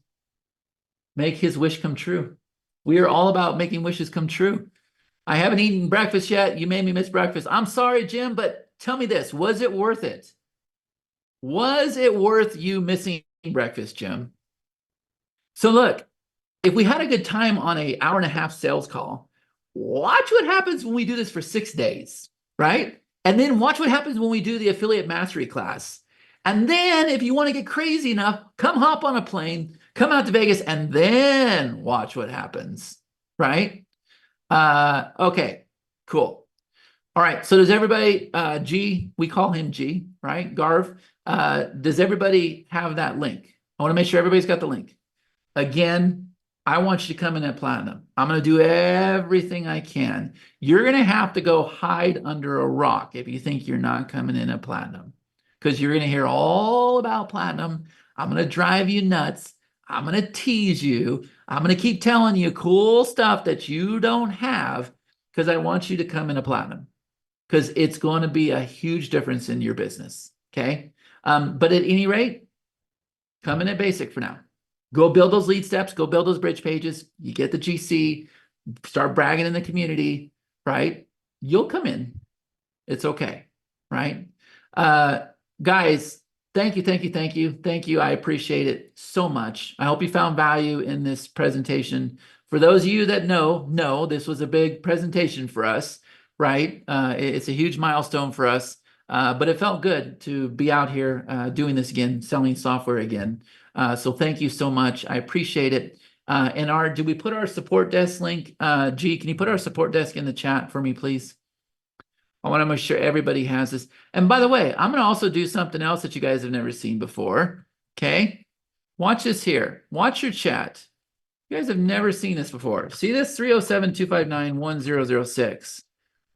A: Make his wish come true. We are all about making wishes come true. I haven't eaten breakfast yet. You made me miss breakfast. I'm sorry, Jim, but tell me this. Was it worth it? Was it worth you missing breakfast, Jim? So look, if we had a good time on an hour-and-a-half sales call, watch what happens when we do this for 6 days, right? And then watch what happens when we do the affiliate mastery class. And then if you want to get crazy enough, come hop on a plane, come out to Vegas, and then watch what happens, right? Okay, cool. All right, so does everybody, G, we call him G, right? Garv, does everybody have that link? I want to make sure everybody's got the link. Again, I want you to come in at Platinum. I'm going to do everything I can. You're going to have to go hide under a rock if you think you're not coming in at Platinum, because you're going to hear all about Platinum. I'm going to drive you nuts. I'm going to tease you. I'm going to keep telling you cool stuff that you don't have because I want you to come into Platinum because it's going to be a huge difference in your business. Okay. But at any rate, come in at basic for now. Go build those lead steps, go build those bridge pages. You get the GC, start bragging in the community, right? You'll come in. It's okay, right? Guys, thank you, thank you, thank you, thank you. I appreciate it so much. I hope you found value in this presentation. For those of you that know this was a big presentation for us, right? It's a huge milestone for us, but it felt good to be out here doing this again, selling software again. So thank you so much. I appreciate it. And did we put our support desk link? G, can you put our support desk in the chat for me, please? I want to make sure everybody has this. And by the way, I'm going to also do something else that you guys have never seen before. Okay. Watch this here. Watch your chat. You guys have never seen this before. See this? 307-259-1006.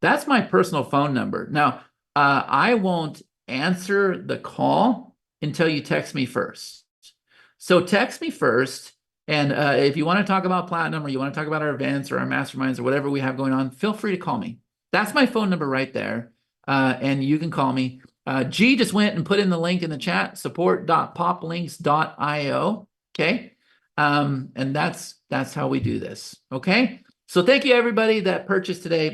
A: That's my personal phone number. Now, I won't answer the call until you text me first. So text me first. And if you want to talk about Platinum or you want to talk about our events or our masterminds or whatever we have going on, feel free to call me. That's my phone number right there. And you can call me. G just went and put in the link in the chat, support.poplinks.io. Okay. And that's how we do this. Okay. So thank you everybody that purchased today.